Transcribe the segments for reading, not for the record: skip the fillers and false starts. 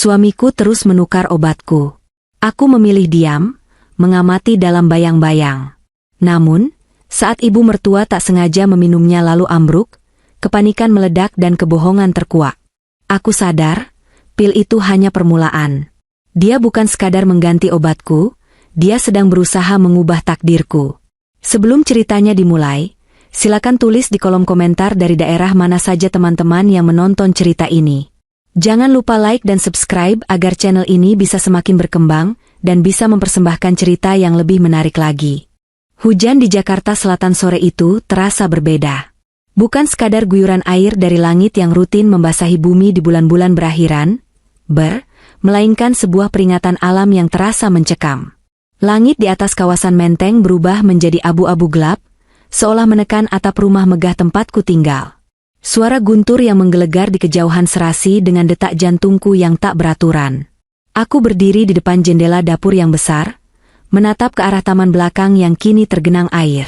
Suamiku terus menukar obatku. Aku memilih diam, mengamati dalam bayang-bayang. Namun, saat ibu mertua tak sengaja meminumnya lalu ambruk, kepanikan meledak dan kebohongan terkuak. Aku sadar, pil itu hanya permulaan. Dia bukan sekadar mengganti obatku, dia sedang berusaha mengubah takdirku. Sebelum ceritanya dimulai, silakan tulis di kolom komentar dari daerah mana saja teman-teman yang menonton cerita ini. Jangan lupa like dan subscribe agar channel ini bisa semakin berkembang dan bisa mempersembahkan cerita yang lebih menarik lagi. Hujan di Jakarta Selatan sore itu terasa berbeda. Bukan sekadar guyuran air dari langit yang rutin membasahi bumi di bulan-bulan berakhiran, melainkan sebuah peringatan alam yang terasa mencekam. Langit di atas kawasan Menteng berubah menjadi abu-abu gelap, seolah menekan atap rumah megah tempatku tinggal. Suara guntur yang menggelegar di kejauhan serasi dengan detak jantungku yang tak beraturan. Aku berdiri di depan jendela dapur yang besar, menatap ke arah taman belakang yang kini tergenang air.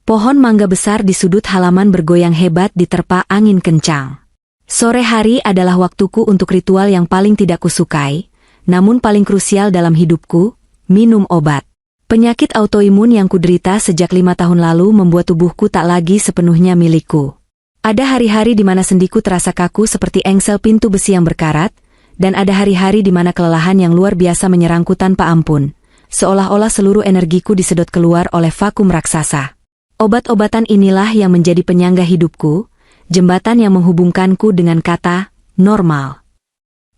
Pohon mangga besar di sudut halaman bergoyang hebat diterpa angin kencang. Sore hari adalah waktuku untuk ritual yang paling tidak kusukai, namun paling krusial dalam hidupku, minum obat. Penyakit autoimun yang kuderita sejak 5 tahun lalu membuat tubuhku tak lagi sepenuhnya milikku. Ada hari-hari di mana sendiku terasa kaku seperti engsel pintu besi yang berkarat, dan ada hari-hari di mana kelelahan yang luar biasa menyerangku tanpa ampun, seolah-olah seluruh energiku disedot keluar oleh vakum raksasa. Obat-obatan inilah yang menjadi penyangga hidupku, jembatan yang menghubungkanku dengan kata normal.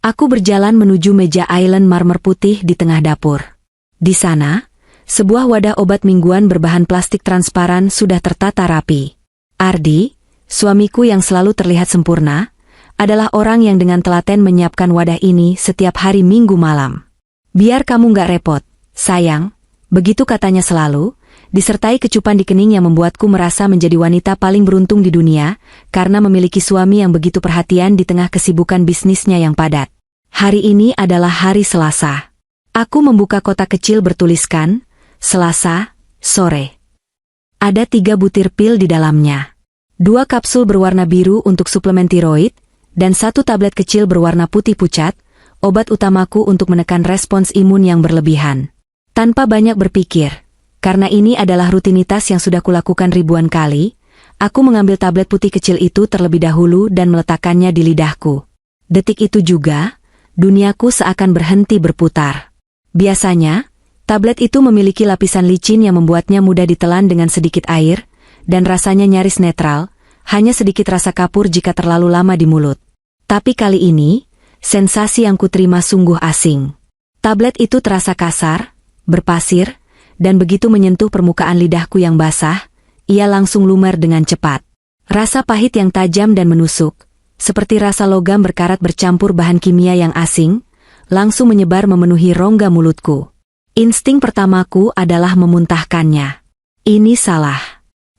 Aku berjalan menuju meja island marmer putih di tengah dapur. Di sana, sebuah wadah obat mingguan berbahan plastik transparan sudah tertata rapi. Ardi, suamiku yang selalu terlihat sempurna, adalah orang yang dengan telaten menyiapkan wadah ini setiap hari Minggu malam. Biar kamu nggak repot, sayang, begitu katanya selalu, disertai kecupan di kening yang membuatku merasa menjadi wanita paling beruntung di dunia, karena memiliki suami yang begitu perhatian di tengah kesibukan bisnisnya yang padat. Hari ini adalah hari Selasa. Aku membuka kotak kecil bertuliskan, Selasa, sore. Ada 3 butir pil di dalamnya. 2 kapsul berwarna biru untuk suplemen tiroid, dan 1 tablet kecil berwarna putih pucat, obat utamaku untuk menekan respons imun yang berlebihan. Tanpa banyak berpikir, karena ini adalah rutinitas yang sudah kulakukan ribuan kali, aku mengambil tablet putih kecil itu terlebih dahulu dan meletakkannya di lidahku. Detik itu juga, duniaku seakan berhenti berputar. Biasanya, tablet itu memiliki lapisan licin yang membuatnya mudah ditelan dengan sedikit air, dan rasanya nyaris netral, hanya sedikit rasa kapur jika terlalu lama di mulut. Tapi kali ini, sensasi yang kuterima sungguh asing. Tablet itu terasa kasar, berpasir, dan begitu menyentuh permukaan lidahku yang basah, ia langsung lumer dengan cepat. Rasa pahit yang tajam dan menusuk, seperti rasa logam berkarat bercampur bahan kimia yang asing, langsung menyebar memenuhi rongga mulutku. Insting pertamaku adalah memuntahkannya. Ini salah.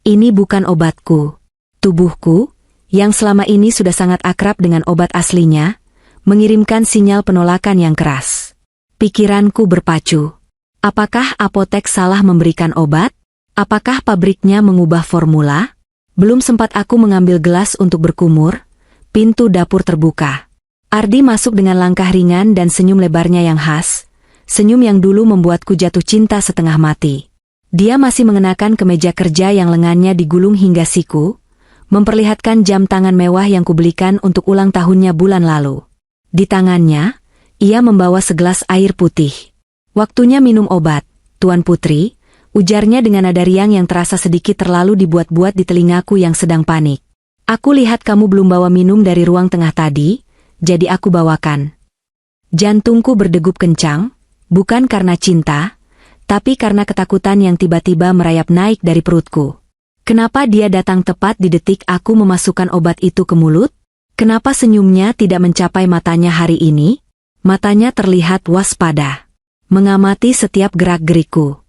Ini bukan obatku. Tubuhku, yang selama ini sudah sangat akrab dengan obat aslinya, mengirimkan sinyal penolakan yang keras. Pikiranku berpacu. Apakah apotek salah memberikan obat? Apakah pabriknya mengubah formula? Belum sempat aku mengambil gelas untuk berkumur, pintu dapur terbuka. Ardi masuk dengan langkah ringan dan senyum lebarnya yang khas, senyum yang dulu membuatku jatuh cinta setengah mati. Dia masih mengenakan kemeja kerja yang lengannya digulung hingga siku, memperlihatkan jam tangan mewah yang kubelikan untuk ulang tahunnya bulan lalu. Di tangannya, ia membawa segelas air putih. Waktunya minum obat, Tuan Putri, ujarnya dengan nada riang yang terasa sedikit terlalu dibuat-buat di telingaku yang sedang panik. Aku lihat kamu belum bawa minum dari ruang tengah tadi, jadi aku bawakan. Jantungku berdegup kencang, bukan karena cinta, tapi karena ketakutan yang tiba-tiba merayap naik dari perutku. Kenapa dia datang tepat di detik aku memasukkan obat itu ke mulut? Kenapa senyumnya tidak mencapai matanya hari ini? Matanya terlihat waspada, mengamati setiap gerak-gerikku.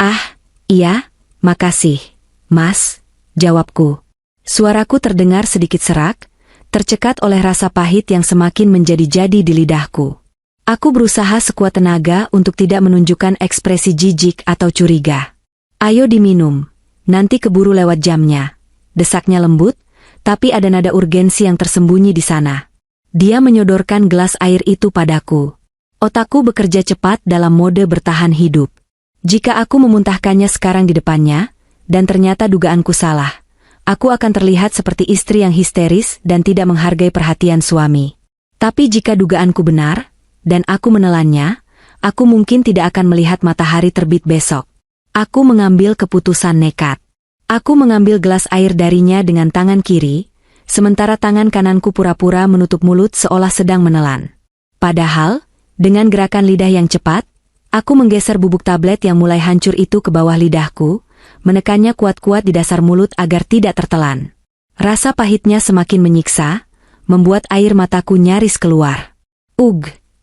Ah, iya, makasih, Mas, jawabku. Suaraku terdengar sedikit serak, tercekat oleh rasa pahit yang semakin menjadi-jadi di lidahku. Aku berusaha sekuat tenaga untuk tidak menunjukkan ekspresi jijik atau curiga. Ayo diminum, nanti keburu lewat jamnya. Desaknya lembut, tapi ada nada urgensi yang tersembunyi di sana. Dia menyodorkan gelas air itu padaku. Otakku bekerja cepat dalam mode bertahan hidup. Jika aku memuntahkannya sekarang di depannya, dan ternyata dugaanku salah, aku akan terlihat seperti istri yang histeris dan tidak menghargai perhatian suami. Tapi jika dugaanku benar, dan aku menelannya, aku mungkin tidak akan melihat matahari terbit besok. Aku mengambil keputusan nekat. Aku mengambil gelas air darinya dengan tangan kiri, sementara tangan kananku pura-pura menutup mulut seolah sedang menelan. Padahal, dengan gerakan lidah yang cepat, aku menggeser bubuk tablet yang mulai hancur itu ke bawah lidahku, menekannya kuat-kuat di dasar mulut agar tidak tertelan. Rasa pahitnya semakin menyiksa, membuat air mataku nyaris keluar.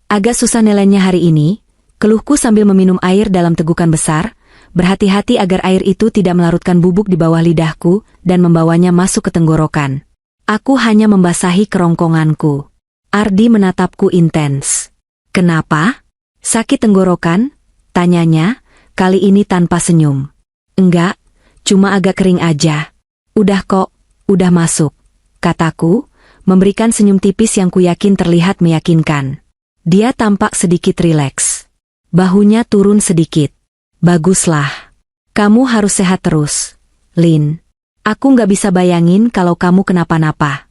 Agak susah nelennya hari ini, keluhku sambil meminum air dalam tegukan besar, berhati-hati agar air itu tidak melarutkan bubuk di bawah lidahku dan membawanya masuk ke tenggorokan. Aku hanya membasahi kerongkonganku. Ardi menatapku intens. "Kenapa? Sakit tenggorokan?" tanyanya, kali ini tanpa senyum. "Enggak, cuma agak kering aja." "Udah kok, udah masuk," kataku, memberikan senyum tipis yang kuyakin terlihat meyakinkan. Dia tampak sedikit rileks. Bahunya turun sedikit. "Baguslah. Kamu harus sehat terus, Lin. Aku nggak bisa bayangin kalau kamu kenapa-napa."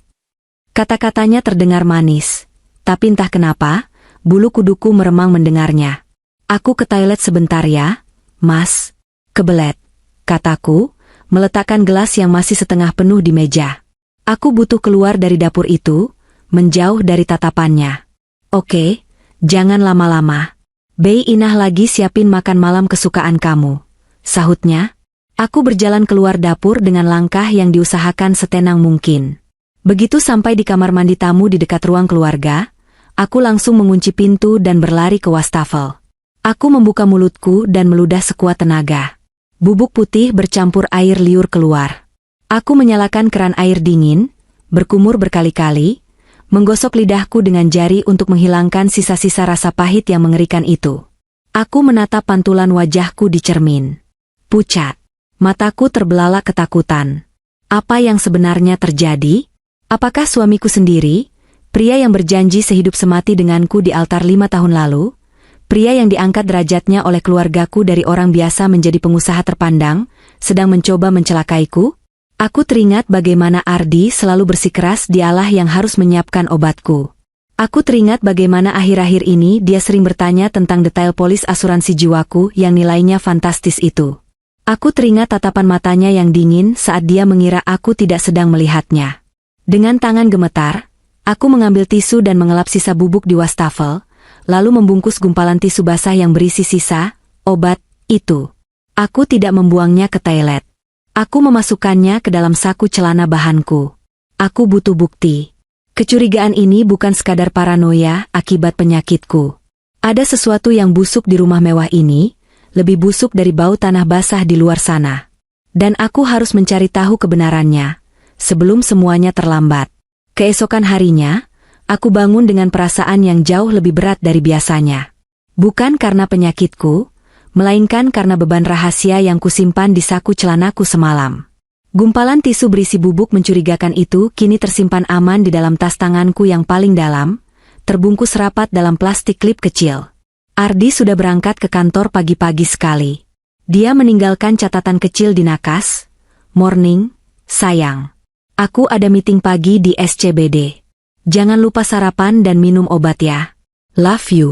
Kata-katanya terdengar manis, tapi entah kenapa, bulu kuduku meremang mendengarnya. "Aku ke toilet sebentar ya, Mas." "Kebelet," kataku, meletakkan gelas yang masih setengah penuh di meja. Aku butuh keluar dari dapur itu, menjauh dari tatapannya. "Oke, jangan lama-lama. Bei Inah lagi siapin makan malam kesukaan kamu," sahutnya. Aku berjalan keluar dapur dengan langkah yang diusahakan setenang mungkin. Begitu sampai di kamar mandi tamu di dekat ruang keluarga, aku langsung mengunci pintu dan berlari ke wastafel. Aku membuka mulutku dan meludah sekuat tenaga. Bubuk putih bercampur air liur keluar. Aku menyalakan keran air dingin, berkumur berkali-kali, menggosok lidahku dengan jari untuk menghilangkan sisa-sisa rasa pahit yang mengerikan itu. Aku menatap pantulan wajahku di cermin. Pucat. Mataku terbelalak ketakutan. Apa yang sebenarnya terjadi? Apakah suamiku sendiri, pria yang berjanji sehidup semati denganku di altar 5 tahun lalu, pria yang diangkat derajatnya oleh keluargaku dari orang biasa menjadi pengusaha terpandang, sedang mencoba mencelakaiku? Aku teringat bagaimana Ardi selalu bersikeras dialah yang harus menyiapkan obatku. Aku teringat bagaimana akhir-akhir ini dia sering bertanya tentang detail polis asuransi jiwaku yang nilainya fantastis itu. Aku teringat tatapan matanya yang dingin saat dia mengira aku tidak sedang melihatnya. Dengan tangan gemetar, aku mengambil tisu dan mengelap sisa bubuk di wastafel, lalu membungkus gumpalan tisu basah yang berisi sisa obat itu. Aku tidak membuangnya ke toilet. Aku memasukkannya ke dalam saku celana bahanku. Aku butuh bukti. Kecurigaan ini bukan sekadar paranoia akibat penyakitku. Ada sesuatu yang busuk di rumah mewah ini, lebih busuk dari bau tanah basah di luar sana. Dan aku harus mencari tahu kebenarannya, sebelum semuanya terlambat. Keesokan harinya, aku bangun dengan perasaan yang jauh lebih berat dari biasanya. Bukan karena penyakitku, melainkan karena beban rahasia yang kusimpan di saku celanaku semalam. Gumpalan tisu berisi bubuk mencurigakan itu kini tersimpan aman di dalam tas tanganku yang paling dalam, terbungkus rapat dalam plastik klip kecil. Ardi sudah berangkat ke kantor pagi-pagi sekali. Dia meninggalkan catatan kecil di nakas. "Morning, sayang. Aku ada meeting pagi di SCBD. Jangan lupa sarapan dan minum obat ya. Love you."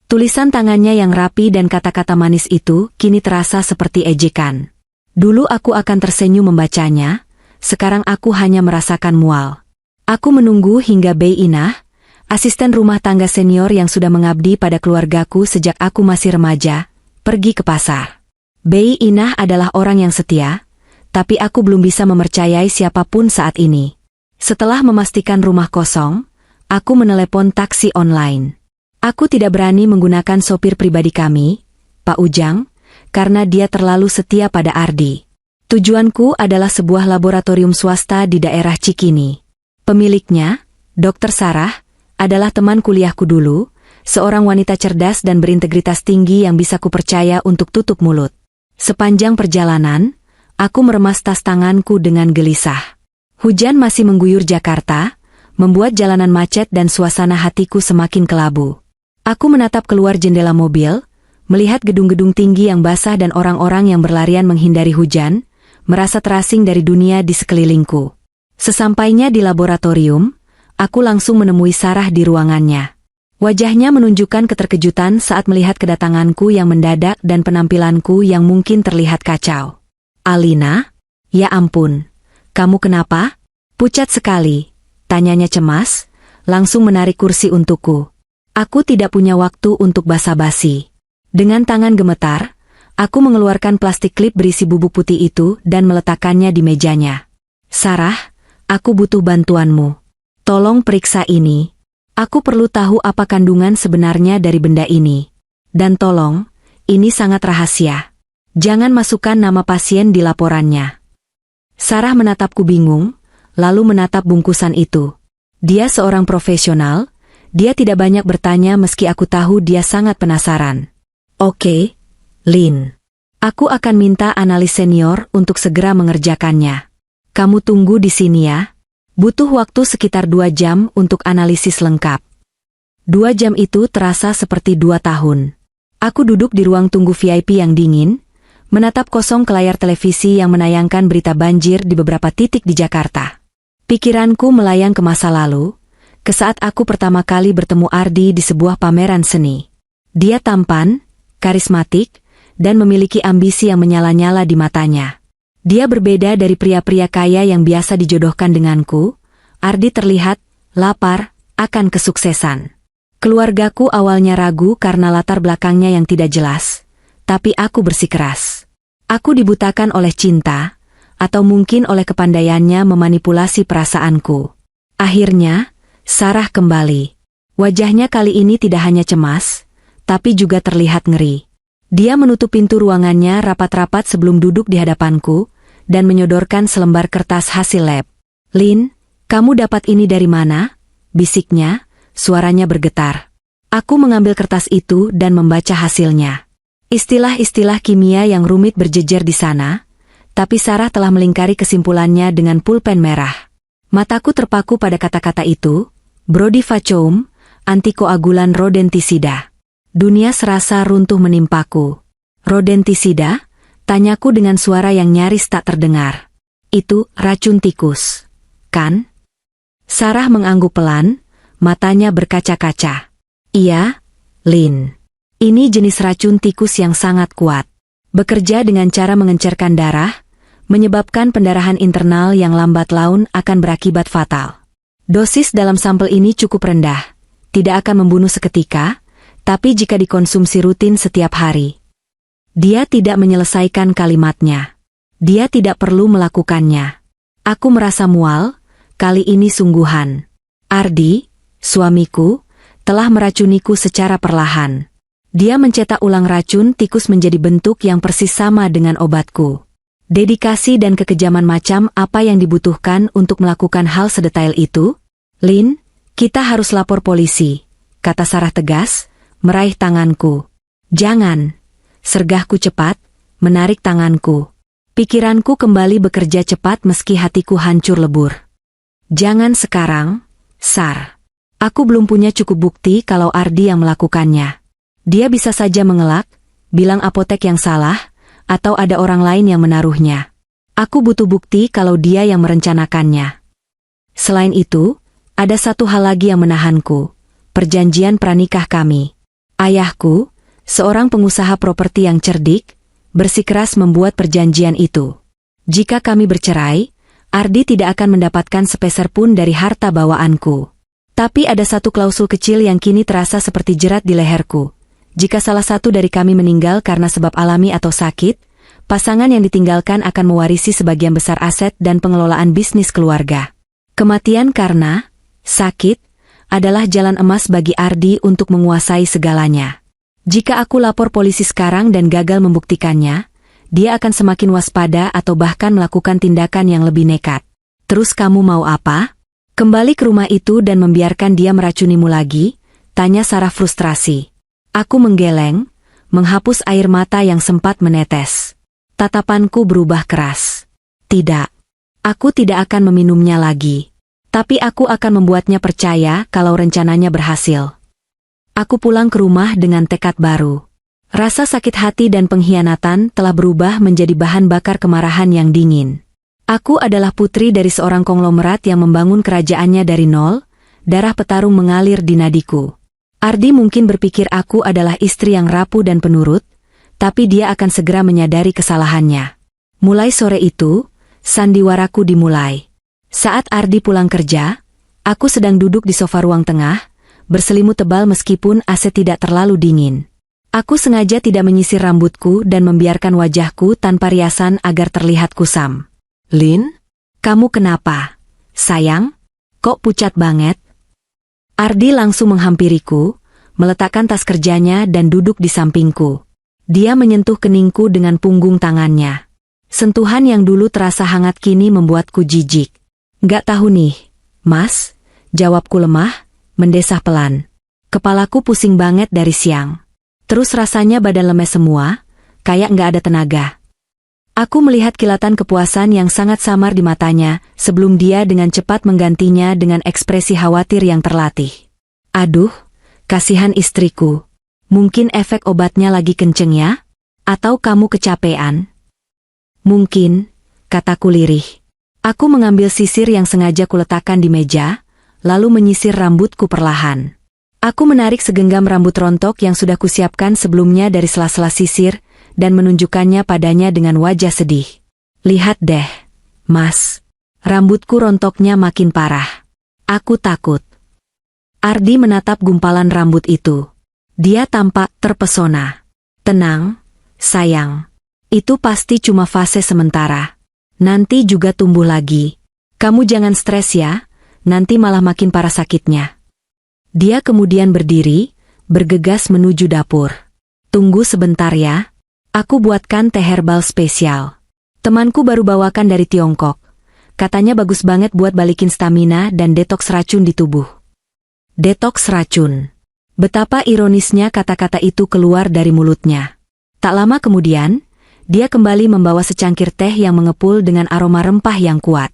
Tulisan tangannya yang rapi dan kata-kata manis itu kini terasa seperti ejekan. Dulu aku akan tersenyum membacanya, sekarang aku hanya merasakan mual. Aku menunggu hingga Bei Inah, asisten rumah tangga senior yang sudah mengabdi pada keluargaku sejak aku masih remaja, pergi ke pasar. Bei Inah adalah orang yang setia, tapi aku belum bisa mempercayai siapapun saat ini. Setelah memastikan rumah kosong, aku menelepon taksi online. Aku tidak berani menggunakan sopir pribadi kami, Pak Ujang, karena dia terlalu setia pada Ardi. Tujuanku adalah sebuah laboratorium swasta di daerah Cikini. Pemiliknya, Dr. Sarah, adalah teman kuliahku dulu, seorang wanita cerdas dan berintegritas tinggi yang bisa kupercaya untuk tutup mulut. Sepanjang perjalanan, aku meremas tas tanganku dengan gelisah. Hujan masih mengguyur Jakarta, membuat jalanan macet dan suasana hatiku semakin kelabu. Aku menatap keluar jendela mobil, melihat gedung-gedung tinggi yang basah dan orang-orang yang berlarian menghindari hujan, merasa terasing dari dunia di sekelilingku. Sesampainya di laboratorium, aku langsung menemui Sarah di ruangannya. Wajahnya menunjukkan keterkejutan saat melihat kedatanganku yang mendadak dan penampilanku yang mungkin terlihat kacau. "Alina? Ya ampun, kamu kenapa?" "Pucat sekali," tanyanya cemas, langsung menarik kursi untukku. Aku tidak punya waktu untuk basa-basi. Dengan tangan gemetar, aku mengeluarkan plastik klip berisi bubuk putih itu dan meletakkannya di mejanya. "Sarah, aku butuh bantuanmu. Tolong periksa ini. Aku perlu tahu apa kandungan sebenarnya dari benda ini. Dan tolong, ini sangat rahasia. Jangan masukkan nama pasien di laporannya." Sarah menatapku bingung, lalu menatap bungkusan itu. Dia seorang profesional. Dia tidak banyak bertanya meski aku tahu dia sangat penasaran. "Oke, Lin. Aku akan minta analis senior untuk segera mengerjakannya. Kamu tunggu di sini ya. Butuh waktu sekitar 2 jam untuk analisis lengkap." 2 jam itu terasa seperti 2 tahun. Aku duduk di ruang tunggu VIP yang dingin, menatap kosong ke layar televisi yang menayangkan berita banjir di beberapa titik di Jakarta. Pikiranku melayang ke masa lalu, ke saat aku pertama kali bertemu Ardi di sebuah pameran seni. Dia tampan, karismatik, dan memiliki ambisi yang menyala-nyala di matanya. Dia berbeda dari pria-pria kaya yang biasa dijodohkan denganku. Ardi terlihat lapar akan kesuksesan. Keluargaku awalnya ragu karena latar belakangnya yang tidak jelas, tapi aku bersikeras. Aku dibutakan oleh cinta, atau mungkin oleh kepandaiannya memanipulasi perasaanku. Akhirnya, Sarah kembali. Wajahnya kali ini tidak hanya cemas, tapi juga terlihat ngeri. Dia menutup pintu ruangannya rapat-rapat sebelum duduk di hadapanku, dan menyodorkan selembar kertas hasil lab. "Lin, kamu dapat ini dari mana?" bisiknya, suaranya bergetar. Aku mengambil kertas itu dan membaca hasilnya. Istilah-istilah kimia yang rumit berjejer di sana, tapi Sarah telah melingkari kesimpulannya dengan pulpen merah. Mataku terpaku pada kata-kata itu, brodifacoum, antikoagulan rodentisida. Dunia serasa runtuh menimpaku. "Rodentisida?" tanyaku dengan suara yang nyaris tak terdengar. "Itu racun tikus, kan?" Sarah mengangguk pelan, matanya berkaca-kaca. "Iya, Lin. Ini jenis racun tikus yang sangat kuat. Bekerja dengan cara mengencerkan darah, menyebabkan pendarahan internal yang lambat laun akan berakibat fatal. Dosis dalam sampel ini cukup rendah, tidak akan membunuh seketika, tapi jika dikonsumsi rutin setiap hari." Dia tidak menyelesaikan kalimatnya. Dia tidak perlu melakukannya. Aku merasa mual, kali ini sungguhan. Ardi, suamiku, telah meracuniku secara perlahan. Dia mencetak ulang racun tikus menjadi bentuk yang persis sama dengan obatku. Dedikasi dan kekejaman macam apa yang dibutuhkan untuk melakukan hal sedetail itu? "Lin, kita harus lapor polisi," kata Sarah tegas, meraih tanganku. "Jangan," sergahku cepat, menarik tanganku. Pikiranku kembali bekerja cepat meski hatiku hancur lebur. "Jangan sekarang, Sar. Aku belum punya cukup bukti kalau Ardi yang melakukannya. Dia bisa saja mengelak, bilang apotek yang salah, atau ada orang lain yang menaruhnya. Aku butuh bukti kalau dia yang merencanakannya. Selain itu, ada satu hal lagi yang menahanku, perjanjian pranikah kami. Ayahku, seorang pengusaha properti yang cerdik, bersikeras membuat perjanjian itu. Jika kami bercerai, Ardi tidak akan mendapatkan sepeser pun dari harta bawaanku. Tapi ada satu klausul kecil yang kini terasa seperti jerat di leherku. Jika salah satu dari kami meninggal karena sebab alami atau sakit, pasangan yang ditinggalkan akan mewarisi sebagian besar aset dan pengelolaan bisnis keluarga. Kematian karena sakit adalah jalan emas bagi Ardi untuk menguasai segalanya. Jika aku lapor polisi sekarang dan gagal membuktikannya, dia akan semakin waspada atau bahkan melakukan tindakan yang lebih nekat. "Terus kamu mau apa? Kembali ke rumah itu dan membiarkan dia meracunimu lagi?" tanya Sarah frustrasi. Aku menggeleng, menghapus air mata yang sempat menetes. Tatapanku berubah keras. "Tidak. Aku tidak akan meminumnya lagi. Tapi aku akan membuatnya percaya kalau rencananya berhasil. Aku pulang ke rumah dengan tekad baru. Rasa sakit hati dan pengkhianatan telah berubah menjadi bahan bakar kemarahan yang dingin. Aku adalah putri dari seorang konglomerat yang membangun kerajaannya dari nol, darah petarung mengalir di nadiku. Ardi mungkin berpikir aku adalah istri yang rapuh dan penurut, tapi dia akan segera menyadari kesalahannya. Mulai sore itu, sandiwaraku dimulai. Saat Ardi pulang kerja, aku sedang duduk di sofa ruang tengah, berselimut tebal meskipun AC tidak terlalu dingin. Aku sengaja tidak menyisir rambutku dan membiarkan wajahku tanpa riasan agar terlihat kusam. "Lin, kamu kenapa? Sayang, kok pucat banget?" Ardi langsung menghampiriku, meletakkan tas kerjanya dan duduk di sampingku. Dia menyentuh keningku dengan punggung tangannya. Sentuhan yang dulu terasa hangat kini membuatku jijik. "Gak tahu nih, Mas," jawabku lemah, mendesah pelan. Kepalaku pusing banget dari siang. Terus rasanya badan lemes semua, kayak gak ada tenaga. Aku melihat kilatan kepuasan yang sangat samar di matanya, sebelum dia dengan cepat menggantinya dengan ekspresi khawatir yang terlatih. "Aduh, kasihan istriku. Mungkin efek obatnya lagi kenceng ya? Atau kamu kecapean?" "Mungkin," kataku lirih. Aku mengambil sisir yang sengaja kuletakkan di meja, lalu menyisir rambutku perlahan. Aku menarik segenggam rambut rontok yang sudah kusiapkan sebelumnya dari sela-sela sisir, dan menunjukkannya padanya dengan wajah sedih. "Lihat deh, Mas. Rambutku rontoknya makin parah. Aku takut." Ardi menatap gumpalan rambut itu. Dia tampak terpesona. "Tenang, sayang. Itu pasti cuma fase sementara. Nanti juga tumbuh lagi. Kamu jangan stres ya, nanti malah makin parah sakitnya." Dia kemudian berdiri, bergegas menuju dapur. "Tunggu sebentar ya. Aku buatkan teh herbal spesial. Temanku baru bawakan dari Tiongkok. Katanya bagus banget buat balikin stamina dan detoks racun di tubuh." Detoks racun. Betapa ironisnya kata-kata itu keluar dari mulutnya. Tak lama kemudian, dia kembali membawa secangkir teh yang mengepul dengan aroma rempah yang kuat.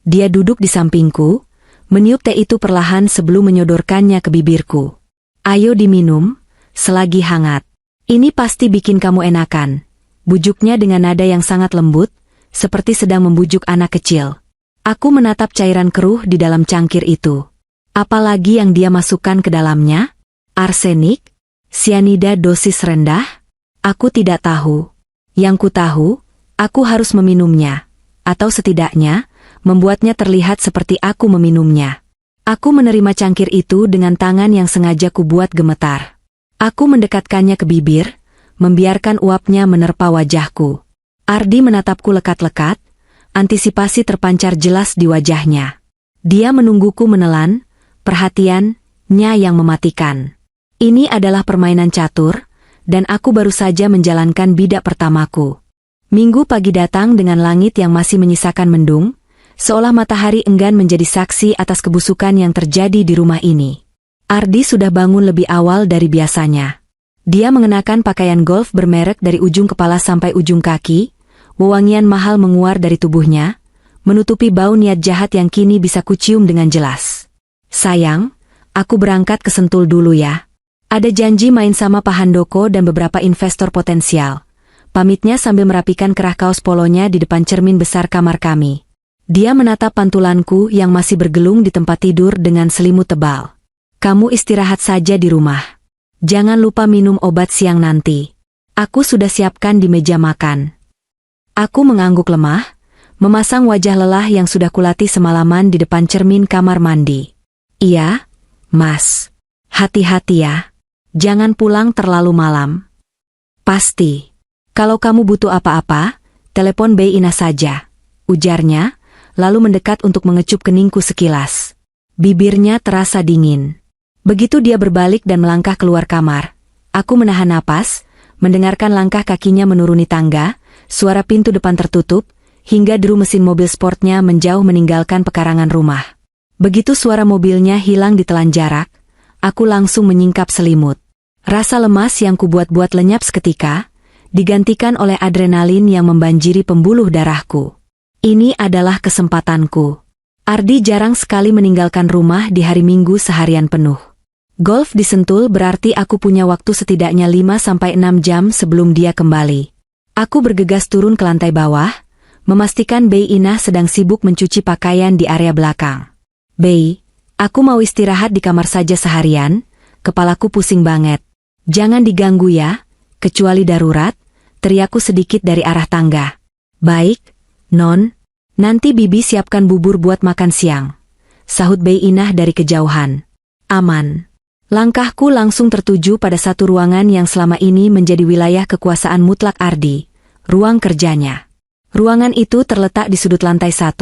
Dia duduk di sampingku, meniup teh itu perlahan sebelum menyodorkannya ke bibirku. "Ayo diminum, selagi hangat. Ini pasti bikin kamu enakan," bujuknya dengan nada yang sangat lembut, seperti sedang membujuk anak kecil. Aku menatap cairan keruh di dalam cangkir itu. Apalagi yang dia masukkan ke dalamnya? Arsenik? Sianida dosis rendah? Aku tidak tahu. Yang ku tahu, aku harus meminumnya, atau setidaknya, membuatnya terlihat seperti aku meminumnya. Aku menerima cangkir itu dengan tangan yang sengaja ku buat gemetar. Aku mendekatkannya ke bibir, membiarkan uapnya menerpa wajahku. Ardi menatapku lekat-lekat, antisipasi terpancar jelas di wajahnya. Dia menungguku menelan, perhatiannya yang mematikan. Ini adalah permainan catur, dan aku baru saja menjalankan bidak pertamaku. Minggu pagi datang dengan langit yang masih menyisakan mendung, seolah matahari enggan menjadi saksi atas kebusukan yang terjadi di rumah ini. Ardi sudah bangun lebih awal dari biasanya. Dia mengenakan pakaian golf bermerek dari ujung kepala sampai ujung kaki, wewangian mahal menguar dari tubuhnya, menutupi bau niat jahat yang kini bisa kucium dengan jelas. "Sayang, aku berangkat ke Sentul dulu ya. Ada janji main sama Pak Handoko dan beberapa investor potensial," pamitnya sambil merapikan kerah kaos polonya di depan cermin besar kamar kami. Dia menatap pantulanku yang masih bergelung di tempat tidur dengan selimut tebal. "Kamu istirahat saja di rumah. Jangan lupa minum obat siang nanti. Aku sudah siapkan di meja makan." Aku mengangguk lemah, memasang wajah lelah yang sudah kulatih semalaman di depan cermin kamar mandi. "Iya, Mas. Hati-hati ya. Jangan pulang terlalu malam." "Pasti. Kalau kamu butuh apa-apa, telepon Bei Ina saja," ujarnya, lalu mendekat untuk mengecup keningku sekilas. Bibirnya terasa dingin. Begitu dia berbalik dan melangkah keluar kamar, aku menahan napas, mendengarkan langkah kakinya menuruni tangga, suara pintu depan tertutup, hingga deru mesin mobil sportnya menjauh meninggalkan pekarangan rumah. Begitu suara mobilnya hilang ditelan jarak, aku langsung menyingkap selimut. Rasa lemas yang kubuat-buat lenyap seketika, digantikan oleh adrenalin yang membanjiri pembuluh darahku. Ini adalah kesempatanku. Ardi jarang sekali meninggalkan rumah di hari Minggu seharian penuh. Golf di Sentul berarti aku punya waktu setidaknya 5-6 jam sebelum dia kembali. Aku bergegas turun ke lantai bawah, memastikan Bei Inah sedang sibuk mencuci pakaian di area belakang. Bei, aku mau istirahat di kamar saja seharian, kepalaku pusing banget. Jangan diganggu ya, kecuali darurat, teriakku sedikit dari arah tangga. Baik, Non. Nanti Bibi siapkan bubur buat makan siang, sahut Bei Inah dari kejauhan. Aman. Langkahku langsung tertuju pada satu ruangan yang selama ini menjadi wilayah kekuasaan mutlak Ardi, ruang kerjanya. Ruangan itu terletak di sudut lantai 1,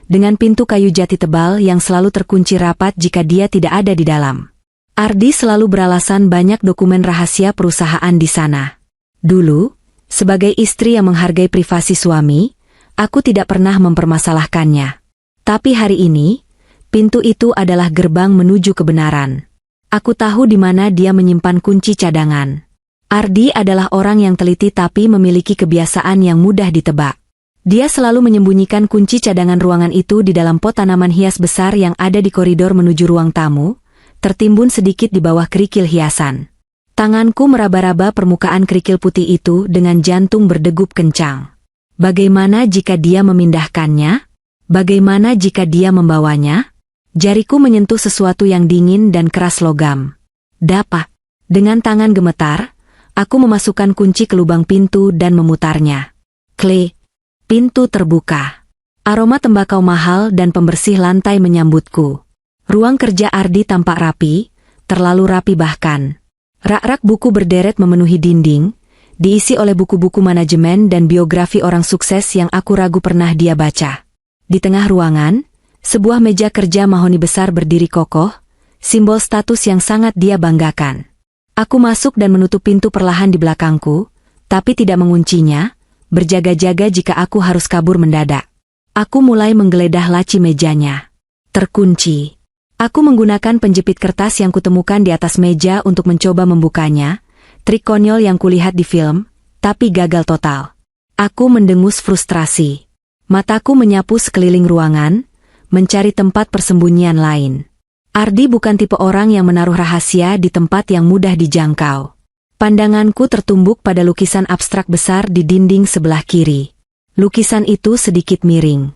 dengan pintu kayu jati tebal yang selalu terkunci rapat jika dia tidak ada di dalam. Ardi selalu beralasan banyak dokumen rahasia perusahaan di sana. Dulu, sebagai istri yang menghargai privasi suami, aku tidak pernah mempermasalahkannya. Tapi hari ini, pintu itu adalah gerbang menuju kebenaran. Aku tahu di mana dia menyimpan kunci cadangan. Ardi adalah orang yang teliti tapi memiliki kebiasaan yang mudah ditebak. Dia selalu menyembunyikan kunci cadangan ruangan itu di dalam pot tanaman hias besar yang ada di koridor menuju ruang tamu, tertimbun sedikit di bawah kerikil hiasan. Tanganku meraba-raba permukaan kerikil putih itu dengan jantung berdegup kencang. Bagaimana jika dia memindahkannya? Bagaimana jika dia membawanya? Jariku menyentuh sesuatu yang dingin dan keras logam. Dapat. Dengan tangan gemetar, aku memasukkan kunci ke lubang pintu dan memutarnya. Klik. Pintu terbuka. Aroma tembakau mahal dan pembersih lantai menyambutku. Ruang kerja Ardi tampak rapi, terlalu rapi bahkan. Rak-rak buku berderet memenuhi dinding, diisi oleh buku-buku manajemen dan biografi orang sukses yang aku ragu pernah dia baca. Di tengah ruangan, sebuah meja kerja mahoni besar berdiri kokoh, simbol status yang sangat dia banggakan. Aku masuk dan menutup pintu perlahan di belakangku, tapi tidak menguncinya, berjaga-jaga jika aku harus kabur mendadak. Aku mulai menggeledah laci mejanya. Terkunci. Aku menggunakan penjepit kertas yang kutemukan di atas meja untuk mencoba membukanya, trik konyol yang kulihat di film, tapi gagal total. Aku mendengus frustrasi. Mataku menyapu sekeliling ruangan, mencari tempat persembunyian lain. Ardi bukan tipe orang yang menaruh rahasia di tempat yang mudah dijangkau. Pandanganku tertumbuk pada lukisan abstrak besar di dinding sebelah kiri. Lukisan itu sedikit miring.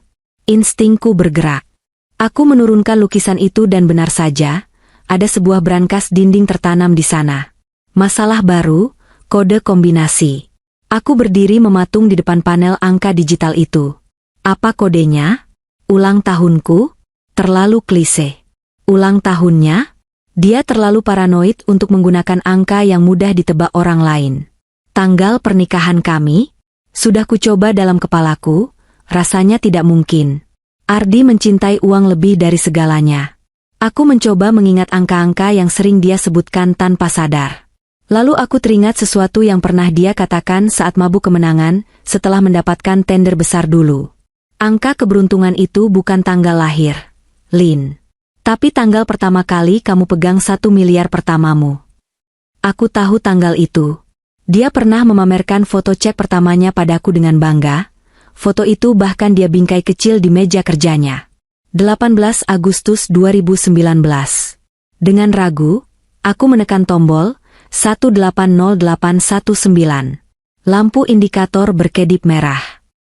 Instingku bergerak. Aku menurunkan lukisan itu dan benar saja, ada sebuah brankas dinding tertanam di sana. Masalah baru, kode kombinasi. Aku berdiri mematung di depan panel angka digital itu. Apa kodenya? Ulang tahunku? Terlalu klise. Ulang tahunnya? Dia terlalu paranoid untuk menggunakan angka yang mudah ditebak orang lain. Tanggal pernikahan kami? Sudah kucoba dalam kepalaku, rasanya tidak mungkin. Ardi mencintai uang lebih dari segalanya. Aku mencoba mengingat angka-angka yang sering dia sebutkan tanpa sadar. Lalu aku teringat sesuatu yang pernah dia katakan saat mabuk kemenangan setelah mendapatkan tender besar dulu. Angka keberuntungan itu bukan tanggal lahir, Lin. Tapi tanggal pertama kali kamu pegang 1 miliar pertamamu. Aku tahu tanggal itu. Dia pernah memamerkan foto cek pertamanya padaku dengan bangga. Foto itu bahkan dia bingkai kecil di meja kerjanya. 18 Agustus 2019. Dengan ragu, aku menekan tombol 180819. Lampu indikator berkedip merah.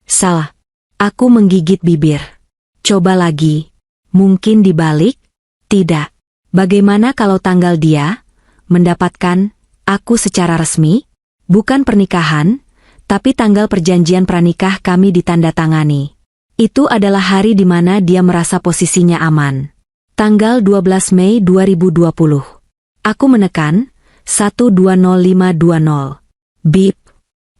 Salah. Aku menggigit bibir. Coba lagi. Mungkin dibalik? Tidak. Bagaimana kalau tanggal dia mendapatkan aku secara resmi? Bukan pernikahan, tapi tanggal perjanjian pranikah kami ditandatangani. Itu adalah hari di mana dia merasa posisinya aman. Tanggal 12 Mei 2020. Aku menekan 120520. Bip.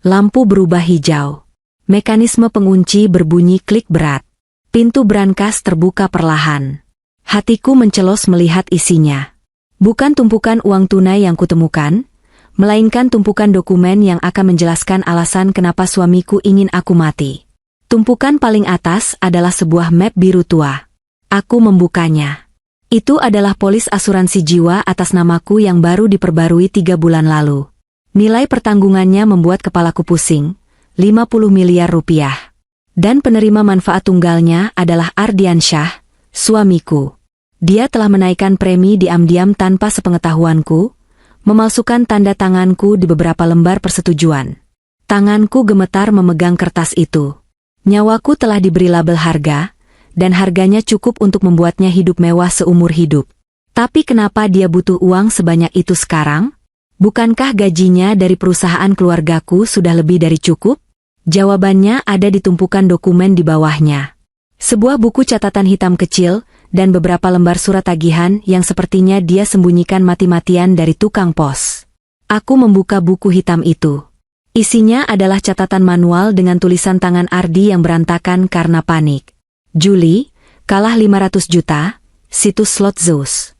Lampu berubah hijau. Mekanisme pengunci berbunyi klik berat. Pintu brankas terbuka perlahan. Hatiku mencelos melihat isinya. Bukan tumpukan uang tunai yang kutemukan, melainkan tumpukan dokumen yang akan menjelaskan alasan kenapa suamiku ingin aku mati. Tumpukan paling atas adalah sebuah map biru tua. Aku membukanya. Itu adalah polis asuransi jiwa atas namaku yang baru diperbarui 3 bulan lalu. Nilai pertanggungannya membuat kepalaku pusing, 50 miliar rupiah. Dan penerima manfaat tunggalnya adalah Ardiansyah, Suamiku. Dia telah menaikkan premi diam-diam tanpa sepengetahuanku, memalsukan tanda tanganku di beberapa lembar persetujuan. Tanganku gemetar memegang kertas itu. Nyawaku telah diberi label harga, dan harganya cukup untuk membuatnya hidup mewah seumur hidup. Tapi kenapa dia butuh uang sebanyak itu sekarang? Bukankah gajinya dari perusahaan keluargaku sudah lebih dari cukup? Jawabannya ada di tumpukan dokumen di bawahnya. Sebuah buku catatan hitam kecil, dan beberapa lembar surat tagihan yang sepertinya dia sembunyikan mati-matian dari tukang pos. Aku membuka buku hitam itu. Isinya adalah catatan manual dengan tulisan tangan Ardi yang berantakan karena panik. Juli, kalah 500 juta, situs slot Zeus.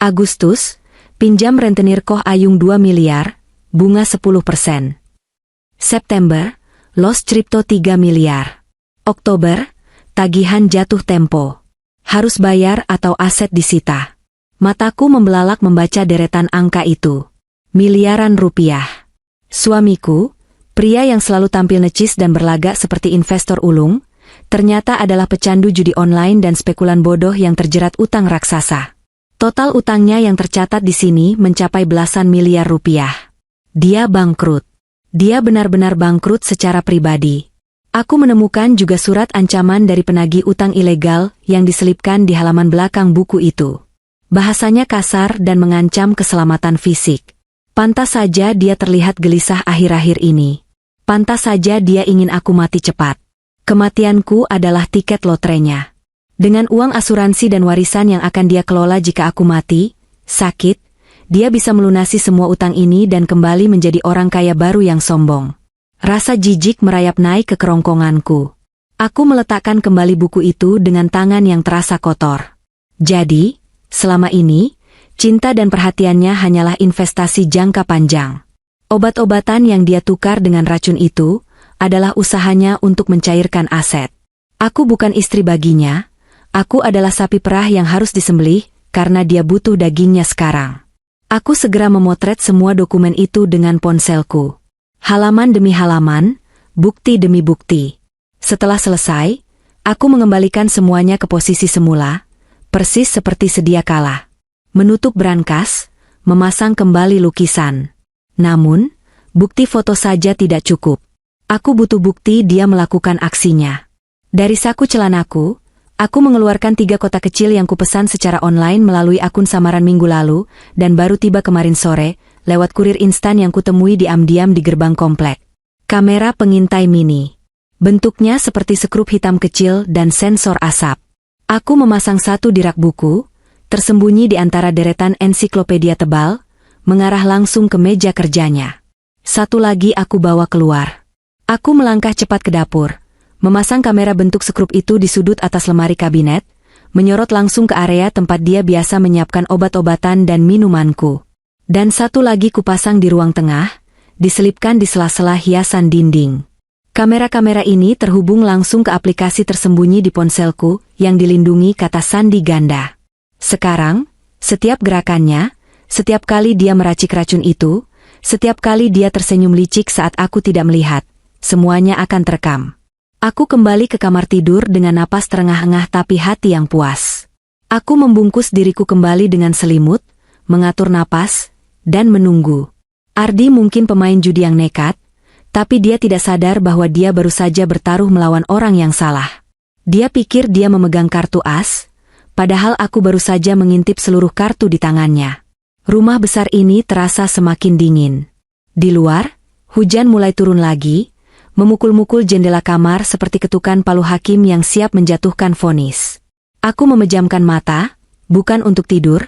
Agustus, pinjam rentenir Koh Ayung 2 miliar, bunga 10%. September, loss crypto 3 miliar. Oktober, tagihan jatuh tempo. Harus bayar atau aset disita. Mataku membelalak membaca deretan angka itu. Miliaran rupiah. Suamiku, pria yang selalu tampil necis dan berlagak seperti investor ulung, ternyata adalah pecandu judi online dan spekulan bodoh yang terjerat utang raksasa. Total utangnya yang tercatat di sini mencapai belasan miliar rupiah. Dia bangkrut. Dia benar-benar bangkrut secara pribadi. Aku menemukan juga surat ancaman dari penagih utang ilegal yang diselipkan di halaman belakang buku itu. Bahasanya kasar dan mengancam keselamatan fisik. Pantas saja dia terlihat gelisah akhir-akhir ini. Pantas saja dia ingin aku mati cepat. Kematianku adalah tiket lotrenya. Dengan uang asuransi dan warisan yang akan dia kelola jika aku mati, sakit, dia bisa melunasi semua utang ini dan kembali menjadi orang kaya baru yang sombong. Rasa jijik merayap naik ke kerongkonganku. Aku meletakkan kembali buku itu dengan tangan yang terasa kotor. Jadi, selama ini, cinta dan perhatiannya hanyalah investasi jangka panjang. Obat-obatan yang dia tukar dengan racun itu adalah usahanya untuk mencairkan aset. Aku bukan istri baginya, aku adalah sapi perah yang harus disembelih karena dia butuh dagingnya sekarang. Aku segera memotret semua dokumen itu dengan ponselku. Halaman demi halaman, bukti demi bukti. Setelah selesai, aku mengembalikan semuanya ke posisi semula, persis seperti sedia kala. Menutup brankas, memasang kembali lukisan. Namun, bukti foto saja tidak cukup. Aku butuh bukti dia melakukan aksinya. Dari saku celanaku, aku mengeluarkan 3 kotak kecil yang kupesan secara online melalui akun samaran minggu lalu, dan baru tiba kemarin sore, lewat kurir instan yang kutemui diam-diam di gerbang komplek. Kamera pengintai mini. Bentuknya seperti sekrup hitam kecil dan sensor asap. Aku memasang satu di rak buku, tersembunyi di antara deretan ensiklopedia tebal, mengarah langsung ke meja kerjanya. Satu lagi aku bawa keluar. Aku melangkah cepat ke dapur, memasang kamera bentuk sekrup itu di sudut atas lemari kabinet, menyorot langsung ke area tempat dia biasa menyiapkan obat-obatan dan minumanku. Dan satu lagi kupasang di ruang tengah, diselipkan di sela-sela hiasan dinding. Kamera-kamera ini terhubung langsung ke aplikasi tersembunyi di ponselku yang dilindungi kata sandi ganda. Sekarang, setiap gerakannya, setiap kali dia meracik racun itu, setiap kali dia tersenyum licik saat aku tidak melihat, semuanya akan terekam. Aku kembali ke kamar tidur dengan napas terengah-engah tapi hati yang puas. Aku membungkus diriku kembali dengan selimut, mengatur napas, dan menunggu. Ardi mungkin pemain judi yang nekat, tapi dia tidak sadar bahwa dia baru saja bertaruh melawan orang yang salah. Dia pikir dia memegang kartu as, padahal aku baru saja mengintip seluruh kartu di tangannya. Rumah besar ini terasa semakin dingin. Di luar, hujan mulai turun lagi, memukul-mukul jendela kamar seperti ketukan palu hakim yang siap menjatuhkan vonis. Aku memejamkan mata, bukan untuk tidur,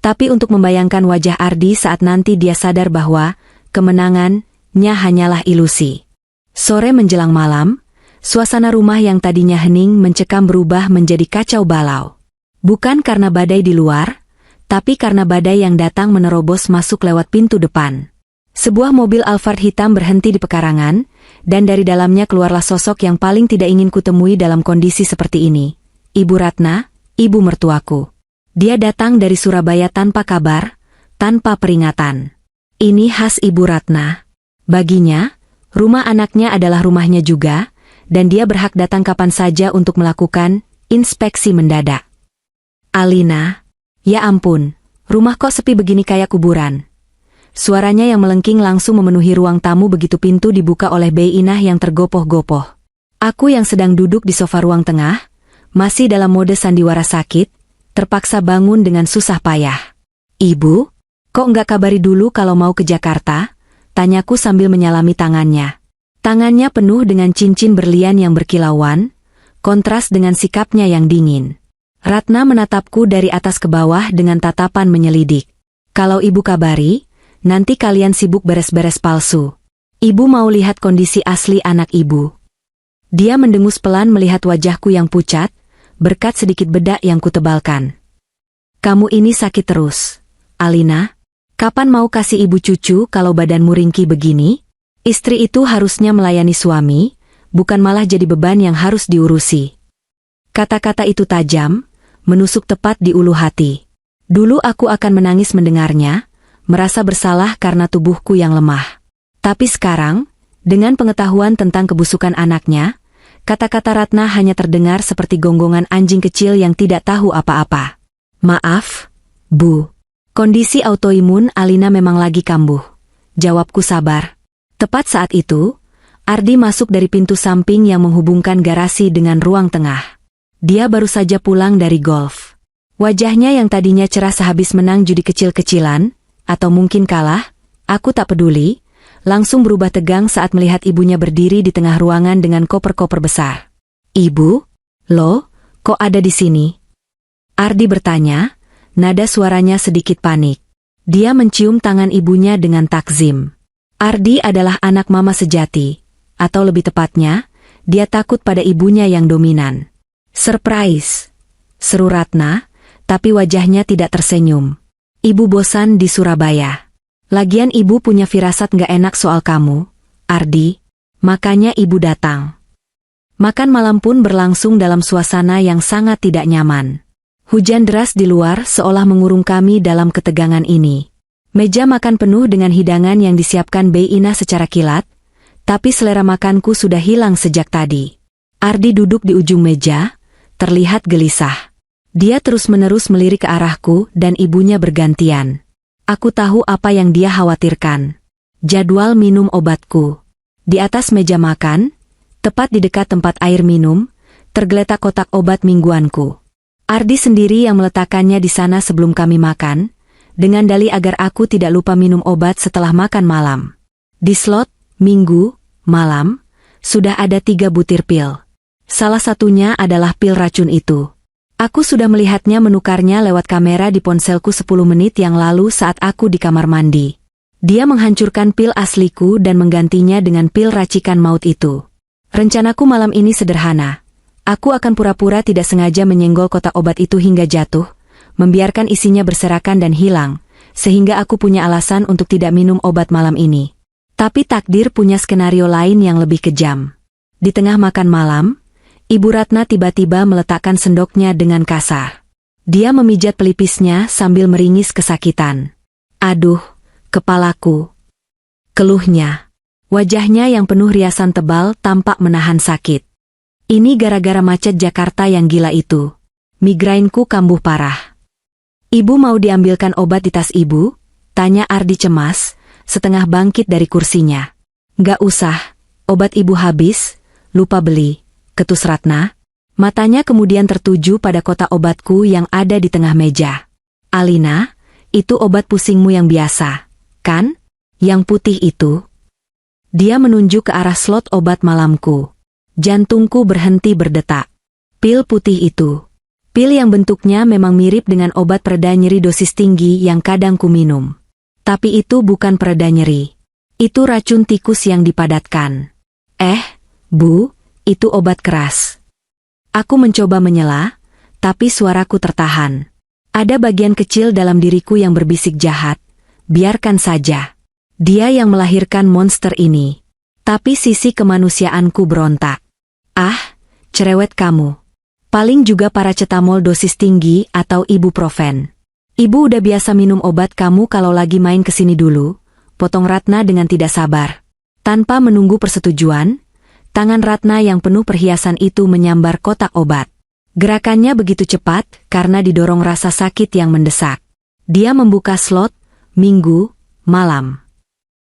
tapi untuk membayangkan wajah Ardi saat nanti dia sadar bahwa kemenangannya hanyalah ilusi. Sore menjelang malam, suasana rumah yang tadinya hening mencekam berubah menjadi kacau balau. Bukan karena badai di luar, tapi karena badai yang datang menerobos masuk lewat pintu depan. Sebuah mobil Alphard hitam berhenti di pekarangan, dan dari dalamnya keluarlah sosok yang paling tidak ingin kutemui dalam kondisi seperti ini. Ibu Ratna, ibu mertuaku. Dia datang dari Surabaya tanpa kabar, tanpa peringatan. Ini khas Ibu Ratna. Baginya, rumah anaknya adalah rumahnya juga, dan dia berhak datang kapan saja untuk melakukan inspeksi mendadak. Alina, ya ampun, rumah kok sepi begini kayak kuburan. Suaranya yang melengking langsung memenuhi ruang tamu begitu pintu dibuka oleh Bei Inah yang tergopoh-gopoh. Aku yang sedang duduk di sofa ruang tengah, masih dalam mode sandiwara sakit, terpaksa bangun dengan susah payah. Ibu, kok nggak kabari dulu kalau mau ke Jakarta? Tanyaku sambil menyalami tangannya. Tangannya penuh dengan cincin berlian yang berkilauan, kontras dengan sikapnya yang dingin. Ratna menatapku dari atas ke bawah dengan tatapan menyelidik. Kalau ibu kabari, nanti kalian sibuk beres-beres palsu. Ibu mau lihat kondisi asli anak ibu. Dia mendengus pelan melihat wajahku yang pucat, berkat sedikit bedak yang kutebalkan. Kamu ini sakit terus, Alina. Kapan mau kasih ibu cucu kalau badanmu ringkih begini? Istri itu harusnya melayani suami, bukan malah jadi beban yang harus diurusi. Kata-kata itu tajam, menusuk tepat di ulu hati. Dulu aku akan menangis mendengarnya, merasa bersalah karena tubuhku yang lemah. Tapi sekarang, dengan pengetahuan tentang kebusukan anaknya, kata-kata Ratna hanya terdengar seperti gonggongan anjing kecil yang tidak tahu apa-apa. Maaf, Bu. Kondisi autoimun Alina memang lagi kambuh. Jawabku sabar. Tepat saat itu, Ardi masuk dari pintu samping yang menghubungkan garasi dengan ruang tengah. Dia baru saja pulang dari golf. Wajahnya yang tadinya cerah sehabis menang judi kecil-kecilan, atau mungkin kalah, aku tak peduli, langsung berubah tegang saat melihat ibunya berdiri di tengah ruangan dengan koper-koper besar. Ibu? Loh, kok ada di sini? Ardi bertanya, nada suaranya sedikit panik. Dia mencium tangan ibunya dengan takzim. Ardi adalah anak mama sejati, atau lebih tepatnya, dia takut pada ibunya yang dominan. Surprise! Seru Ratna, tapi wajahnya tidak tersenyum. Ibu bosan di Surabaya. Lagian ibu punya firasat gak enak soal kamu, Ardi. Makanya ibu datang. Makan malam pun berlangsung dalam suasana yang sangat tidak nyaman. Hujan deras di luar seolah mengurung kami dalam ketegangan ini. Meja makan penuh dengan hidangan yang disiapkan Bei Inah secara kilat, tapi selera makanku sudah hilang sejak tadi. Ardi duduk di ujung meja, terlihat gelisah. Dia terus-menerus melirik ke arahku dan ibunya bergantian. Aku tahu apa yang dia khawatirkan. Jadwal minum obatku. Di atas meja makan, tepat di dekat tempat air minum, tergeletak kotak obat mingguanku. Ardi sendiri yang meletakkannya di sana sebelum kami makan, dengan dalih agar aku tidak lupa minum obat setelah makan malam. Di slot, minggu, malam, sudah ada 3 butir pil. Salah satunya adalah pil racun itu. Aku sudah melihatnya menukarnya lewat kamera di ponselku 10 menit yang lalu saat aku di kamar mandi. Dia menghancurkan pil asliku dan menggantinya dengan pil racikan maut itu. Rencanaku malam ini sederhana. Aku akan pura-pura tidak sengaja menyenggol kotak obat itu hingga jatuh, membiarkan isinya berserakan dan hilang, sehingga aku punya alasan untuk tidak minum obat malam ini. Tapi takdir punya skenario lain yang lebih kejam. Di tengah makan malam, Ibu Ratna tiba-tiba meletakkan sendoknya dengan kasar. Dia memijat pelipisnya sambil meringis kesakitan. Aduh, kepalaku. Keluhnya. Wajahnya yang penuh riasan tebal tampak menahan sakit. Ini gara-gara macet Jakarta yang gila itu. Migrainku kambuh parah. Ibu mau diambilkan obat di tas ibu? Tanya Ardi cemas, setengah bangkit dari kursinya. Gak usah, obat ibu habis, lupa beli, ketus Ratna. Matanya kemudian tertuju pada kotak obatku yang ada di tengah meja. Alina, itu obat pusingmu yang biasa, kan? Yang putih itu. Dia menunjuk ke arah slot obat malamku. Jantungku berhenti berdetak. Pil putih itu. Pil yang bentuknya memang mirip dengan obat pereda nyeri dosis tinggi yang kadang ku minum. Tapi itu bukan pereda nyeri. Itu racun tikus yang dipadatkan. Bu, itu obat keras. Aku mencoba menyela, tapi suaraku tertahan. Ada bagian kecil dalam diriku yang berbisik jahat. Biarkan saja. Dia yang melahirkan monster ini. Tapi sisi kemanusiaanku berontak. Cerewet kamu. Paling juga paracetamol dosis tinggi atau ibuprofen. Ibu udah biasa minum obat kamu kalau lagi main kesini dulu, potong Ratna dengan tidak sabar. Tanpa menunggu persetujuan, tangan Ratna yang penuh perhiasan itu menyambar kotak obat. Gerakannya begitu cepat karena didorong rasa sakit yang mendesak. Dia membuka slot, Minggu, malam.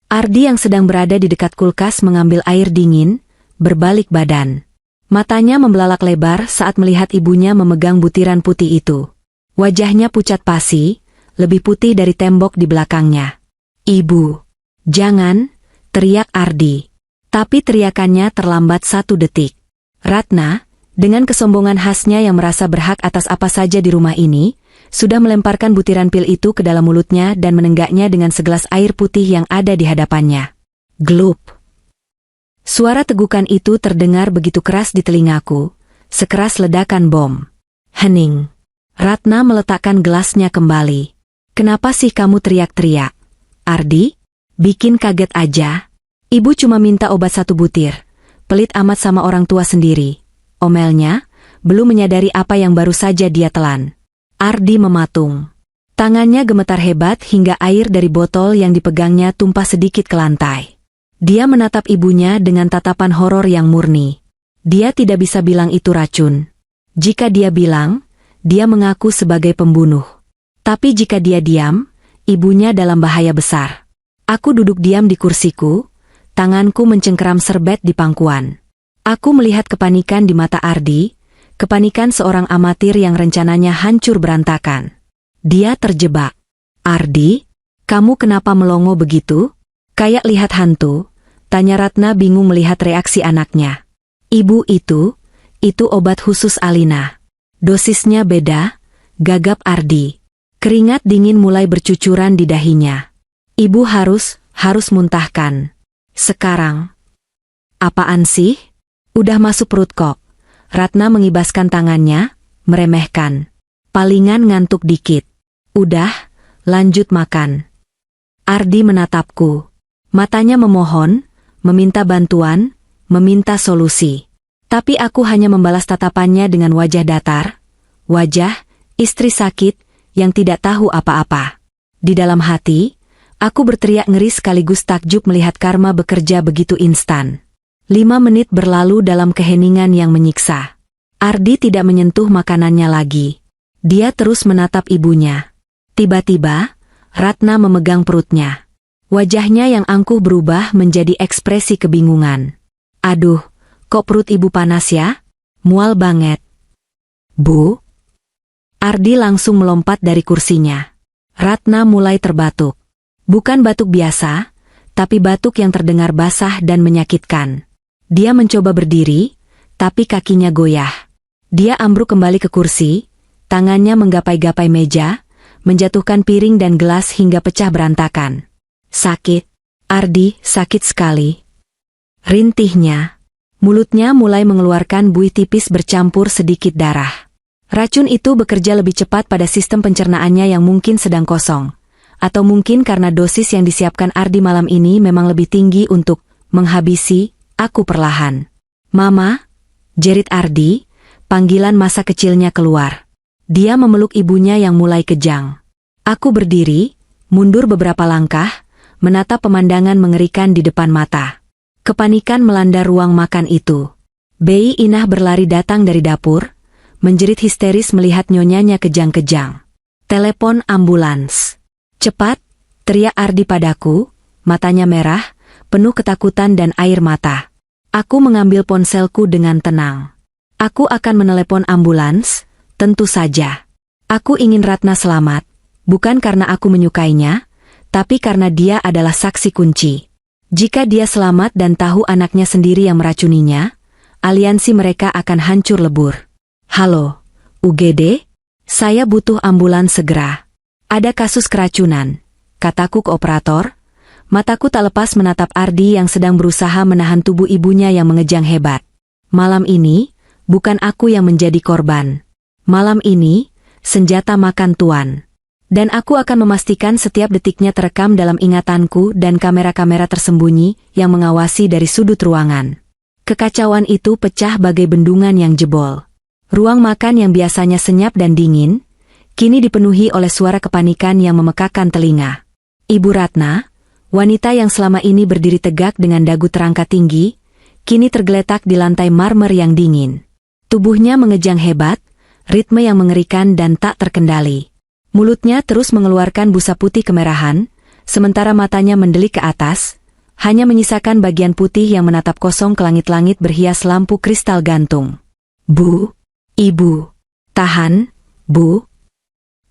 Ardi yang sedang berada di dekat kulkas mengambil air dingin, berbalik badan. Matanya membelalak lebar saat melihat ibunya memegang butiran putih itu. Wajahnya pucat pasi, lebih putih dari tembok di belakangnya. "Ibu, jangan!" teriak Ardi. Tapi teriakannya terlambat 1 detik. Ratna, dengan kesombongan khasnya yang merasa berhak atas apa saja di rumah ini, sudah melemparkan butiran pil itu ke dalam mulutnya dan menenggaknya dengan segelas air putih yang ada di hadapannya. Glup! Suara tegukan itu terdengar begitu keras di telingaku, sekeras ledakan bom. Hening. Ratna meletakkan gelasnya kembali. "Kenapa sih kamu teriak-teriak? Ardi? Bikin kaget aja. Ibu cuma minta obat 1 butir. Pelit amat sama orang tua sendiri," omelnya, belum menyadari apa yang baru saja dia telan. Ardi mematung. Tangannya gemetar hebat hingga air dari botol yang dipegangnya tumpah sedikit ke lantai. Dia menatap ibunya dengan tatapan horor yang murni. Dia tidak bisa bilang itu racun. Jika dia bilang, dia mengaku sebagai pembunuh. Tapi jika dia diam, ibunya dalam bahaya besar. Aku duduk diam di kursiku, tanganku mencengkeram serbet di pangkuan. Aku melihat kepanikan di mata Ardi, kepanikan seorang amatir yang rencananya hancur berantakan. Dia terjebak. "Ardi, kamu kenapa melongo begitu? Kayak lihat hantu?" tanya Ratna bingung melihat reaksi anaknya. "Ibu itu obat khusus Alina. Dosisnya beda," gagap Ardi. Keringat dingin mulai bercucuran di dahinya. "Ibu harus muntahkan. Sekarang." "Apaan sih? Udah masuk perut kok." Ratna mengibaskan tangannya, meremehkan. "Palingan ngantuk dikit. Udah, lanjut makan." Ardi menatapku. Matanya memohon, meminta bantuan, meminta solusi. Tapi aku hanya membalas tatapannya dengan wajah datar. Wajah istri sakit yang tidak tahu apa-apa. Di dalam hati, aku berteriak ngeri sekaligus takjub melihat karma bekerja begitu instan. 5 menit berlalu dalam keheningan yang menyiksa. Ardi tidak menyentuh makanannya lagi. Dia terus menatap ibunya. Tiba-tiba, Ratna memegang perutnya. Wajahnya yang angkuh berubah menjadi ekspresi kebingungan. "Aduh, kok perut ibu panas ya? Mual banget." "Bu?" Ardi langsung melompat dari kursinya. Ratna mulai terbatuk. Bukan batuk biasa, tapi batuk yang terdengar basah dan menyakitkan. Dia mencoba berdiri, tapi kakinya goyah. Dia ambruk kembali ke kursi, tangannya menggapai-gapai meja, menjatuhkan piring dan gelas hingga pecah berantakan. "Sakit, Ardi, sakit sekali." Rintihnya. Mulutnya mulai mengeluarkan buih tipis bercampur sedikit darah. Racun itu bekerja lebih cepat pada sistem pencernaannya yang mungkin sedang kosong. Atau mungkin karena dosis yang disiapkan Ardi malam ini memang lebih tinggi untuk menghabisi aku perlahan. "Mama," jerit Ardi, panggilan masa kecilnya keluar. Dia memeluk ibunya yang mulai kejang. Aku berdiri, mundur beberapa langkah, menatap pemandangan mengerikan di depan mata. Kepanikan melanda ruang makan itu. Bayi Inah berlari datang dari dapur, menjerit histeris melihat nyonyanya kejang-kejang. "Telepon ambulans. Cepat!" teriak Ardi padaku, matanya merah, penuh ketakutan dan air mata. Aku mengambil ponselku dengan tenang. Aku akan menelepon ambulans, tentu saja. Aku ingin Ratna selamat, bukan karena aku menyukainya, tapi karena dia adalah saksi kunci. Jika dia selamat dan tahu anaknya sendiri yang meracuninya, aliansi mereka akan hancur lebur. "Halo, UGD? Saya butuh ambulans segera. Ada kasus keracunan," kataku ke operator. Mataku tak lepas menatap Ardi yang sedang berusaha menahan tubuh ibunya yang mengejang hebat. Malam ini, bukan aku yang menjadi korban. Malam ini, senjata makan tuan. Dan aku akan memastikan setiap detiknya terekam dalam ingatanku dan kamera-kamera tersembunyi yang mengawasi dari sudut ruangan. Kekacauan itu pecah bagai bendungan yang jebol. Ruang makan yang biasanya senyap dan dingin, kini dipenuhi oleh suara kepanikan yang memekakan telinga. Ibu Ratna, wanita yang selama ini berdiri tegak dengan dagu terangkat tinggi, kini tergeletak di lantai marmer yang dingin. Tubuhnya mengejang hebat, ritme yang mengerikan dan tak terkendali. Mulutnya terus mengeluarkan busa putih kemerahan, sementara matanya mendelik ke atas, hanya menyisakan bagian putih yang menatap kosong ke langit-langit berhias lampu kristal gantung. "Bu, Ibu, tahan, Bu!"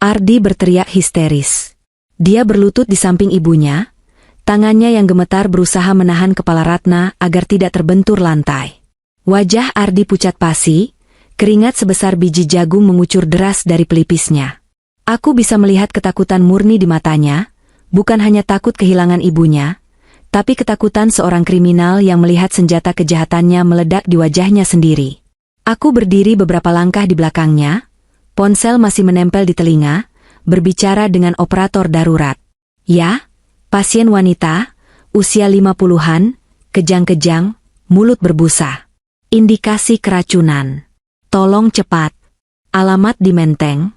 Ardi berteriak histeris. Dia berlutut di samping ibunya, tangannya yang gemetar berusaha menahan kepala Ratna agar tidak terbentur lantai. Wajah Ardi pucat pasi, keringat sebesar biji jagung mengucur deras dari pelipisnya. Aku bisa melihat ketakutan murni di matanya, bukan hanya takut kehilangan ibunya, tapi ketakutan seorang kriminal yang melihat senjata kejahatannya meledak di wajahnya sendiri. Aku berdiri beberapa langkah di belakangnya, ponsel masih menempel di telinga, berbicara dengan operator darurat. "Ya, pasien wanita, usia 50-an, kejang-kejang, mulut berbusa. Indikasi keracunan. Tolong cepat. Alamat di Menteng."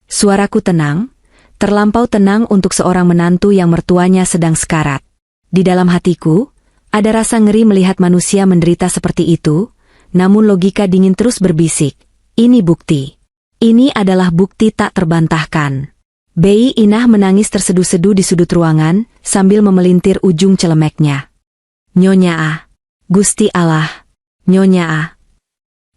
Suaraku tenang, terlampau tenang untuk seorang menantu yang mertuanya sedang sekarat. Di dalam hatiku, ada rasa ngeri melihat manusia menderita seperti itu, namun logika dingin terus berbisik, "Ini bukti. Ini adalah bukti tak terbantahkan." Bayi Inah menangis terseduh-seduh di sudut ruangan, sambil memelintir ujung celemeknya. "Nyonya Ah. Gusti Allah. Nyonya Ah."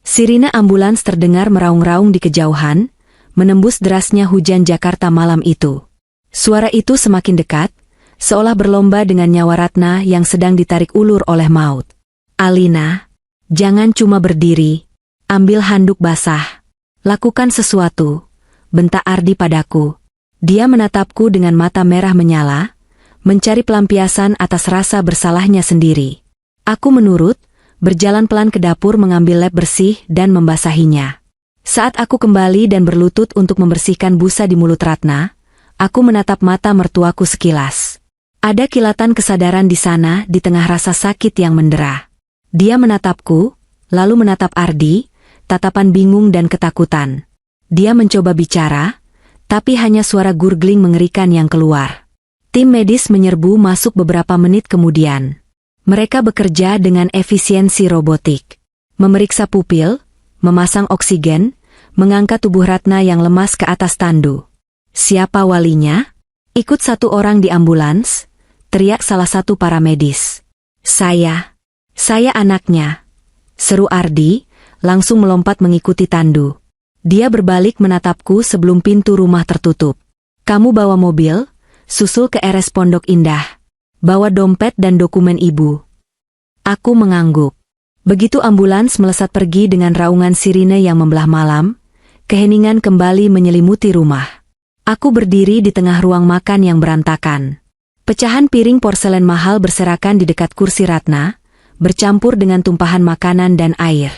Sirine ambulans terdengar meraung-raung di kejauhan, menembus derasnya hujan Jakarta malam itu. Suara itu semakin dekat, seolah berlomba dengan nyawa Ratna yang sedang ditarik ulur oleh maut. "Alina, jangan cuma berdiri. Ambil handuk basah. Lakukan sesuatu," bentak Ardi padaku. Dia menatapku dengan mata merah menyala, mencari pelampiasan atas rasa bersalahnya sendiri. Aku menurut, berjalan pelan ke dapur mengambil lap bersih dan membasahinya. Saat aku kembali dan berlutut untuk membersihkan busa di mulut Ratna, aku menatap mata mertuaku sekilas. Ada kilatan kesadaran di sana di tengah rasa sakit yang mendera. Dia menatapku, lalu menatap Ardi, tatapan bingung dan ketakutan. Dia mencoba bicara, tapi hanya suara gurgling mengerikan yang keluar. Tim medis menyerbu masuk beberapa menit kemudian. Mereka bekerja dengan efisiensi robotik. Memeriksa pupil, memasang oksigen, mengangkat tubuh Ratna yang lemas ke atas tandu. "Siapa walinya?" "Ikut satu orang di ambulans," teriak salah satu paramedis. Saya anaknya," seru Ardi, langsung melompat mengikuti tandu. Dia berbalik menatapku sebelum pintu rumah tertutup. "Kamu bawa mobil, susul ke RS Pondok Indah. Bawa dompet dan dokumen ibu." Aku mengangguk. Begitu ambulans melesat pergi dengan raungan sirine yang membelah malam, keheningan kembali menyelimuti rumah. Aku berdiri di tengah ruang makan yang berantakan. Pecahan piring porselen mahal berserakan di dekat kursi Ratna, bercampur dengan tumpahan makanan dan air.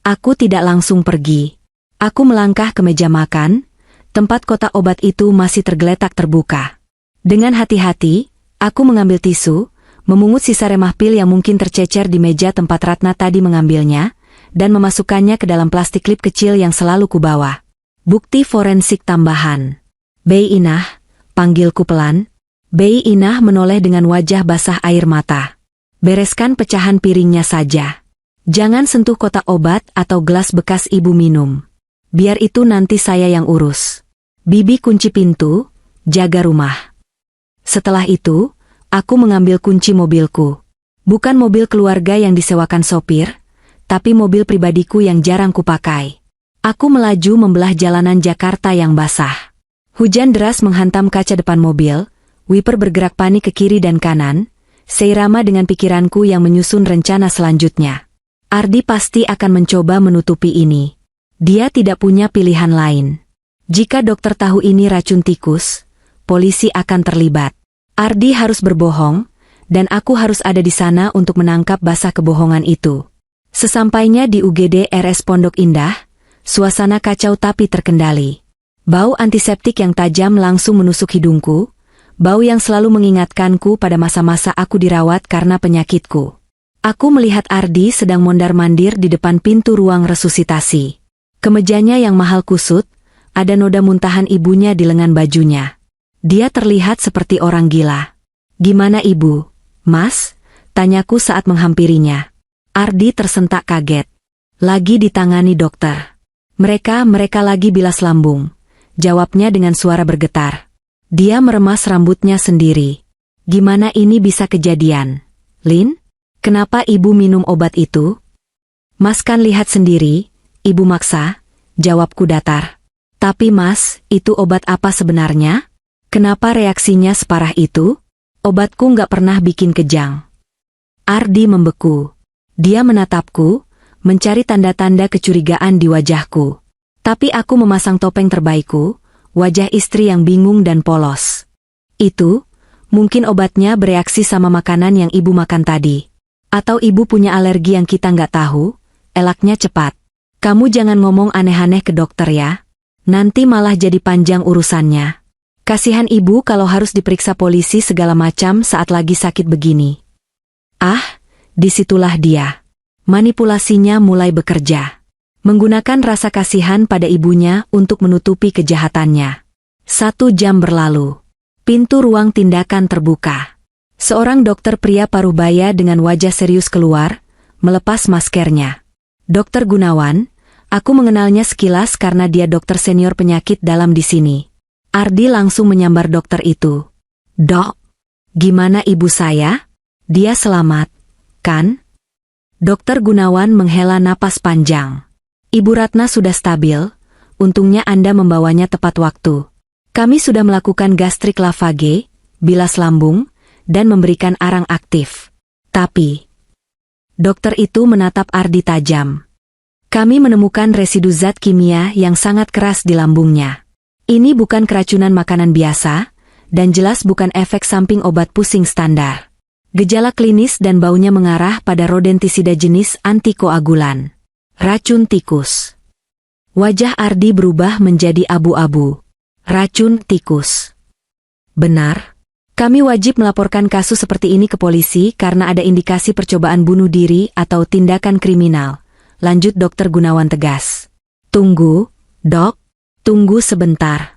Aku tidak langsung pergi. Aku melangkah ke meja makan, tempat kotak obat itu masih tergeletak terbuka. Dengan hati-hati, aku mengambil tisu, memungut sisa remah pil yang mungkin tercecer di meja tempat Ratna tadi mengambilnya, dan memasukkannya ke dalam plastik klip kecil yang selalu kubawa. Bukti forensik tambahan. "Bayi Inah," panggilku pelan. Bayi Inah menoleh dengan wajah basah air mata. "Bereskan pecahan piringnya saja. Jangan sentuh kotak obat atau gelas bekas ibu minum. Biar itu nanti saya yang urus. Bibi kunci pintu, jaga rumah." Setelah itu, aku mengambil kunci mobilku. Bukan mobil keluarga yang disewakan sopir, tapi mobil pribadiku yang jarang kupakai. Aku melaju membelah jalanan Jakarta yang basah. Hujan deras menghantam kaca depan mobil, wiper bergerak panik ke kiri dan kanan, seirama dengan pikiranku yang menyusun rencana selanjutnya. Ardi pasti akan mencoba menutupi ini. Dia tidak punya pilihan lain. Jika dokter tahu ini racun tikus, polisi akan terlibat. Ardi harus berbohong, dan aku harus ada di sana untuk menangkap basah kebohongan itu. Sesampainya di UGD RS Pondok Indah, suasana kacau tapi terkendali. Bau antiseptik yang tajam langsung menusuk hidungku, bau yang selalu mengingatkanku pada masa-masa aku dirawat karena penyakitku. Aku melihat Ardi sedang mondar-mandir di depan pintu ruang resusitasi. Kemejanya yang mahal kusut, ada noda muntahan ibunya di lengan bajunya. Dia terlihat seperti orang gila. "Gimana ibu, Mas?" tanyaku saat menghampirinya. Ardi tersentak kaget. "Lagi ditangani dokter. Mereka lagi bilas lambung, jawabnya dengan suara bergetar. Dia meremas rambutnya sendiri. Gimana ini bisa kejadian? Lin, kenapa ibu minum obat itu? Mas kan lihat sendiri, ibu maksa, jawabku datar. Tapi mas, itu obat apa sebenarnya? Kenapa reaksinya separah itu? Obatku nggak pernah bikin kejang. Ardi membeku. Dia menatapku, mencari tanda-tanda kecurigaan di wajahku. Tapi aku memasang topeng terbaikku, wajah istri yang bingung dan polos. Itu, mungkin obatnya bereaksi sama makanan yang ibu makan tadi. Atau ibu punya alergi yang kita nggak tahu, elaknya cepat. Kamu jangan ngomong aneh-aneh ke dokter ya. Nanti malah jadi panjang urusannya. Kasihan ibu kalau harus diperiksa polisi segala macam saat lagi sakit begini. Ah, disitulah dia. Manipulasinya mulai bekerja. Menggunakan rasa kasihan pada ibunya untuk menutupi kejahatannya. 1 jam berlalu. Pintu ruang tindakan terbuka. Seorang dokter pria paruh-baya dengan wajah serius keluar, melepas maskernya. Dokter Gunawan, aku mengenalnya sekilas karena dia dokter senior penyakit dalam di sini. Ardi langsung menyambar dokter itu. Dok, gimana ibu saya? Dia selamat, kan? Dokter Gunawan menghela napas panjang. Ibu Ratna sudah stabil, untungnya Anda membawanya tepat waktu. Kami sudah melakukan gastrik lavage, bilas lambung, dan memberikan arang aktif. Tapi, dokter itu menatap Ardi tajam. Kami menemukan residu zat kimia yang sangat keras di lambungnya. Ini bukan keracunan makanan biasa, dan jelas bukan efek samping obat pusing standar. Gejala klinis dan baunya mengarah pada rodentisida jenis antikoagulan. Racun tikus. Wajah Ardi berubah menjadi abu-abu. Racun tikus. Benar. Kami wajib melaporkan kasus seperti ini ke polisi karena ada indikasi percobaan bunuh diri atau tindakan kriminal. Lanjut Dokter Gunawan tegas. Tunggu, dok. Tunggu sebentar.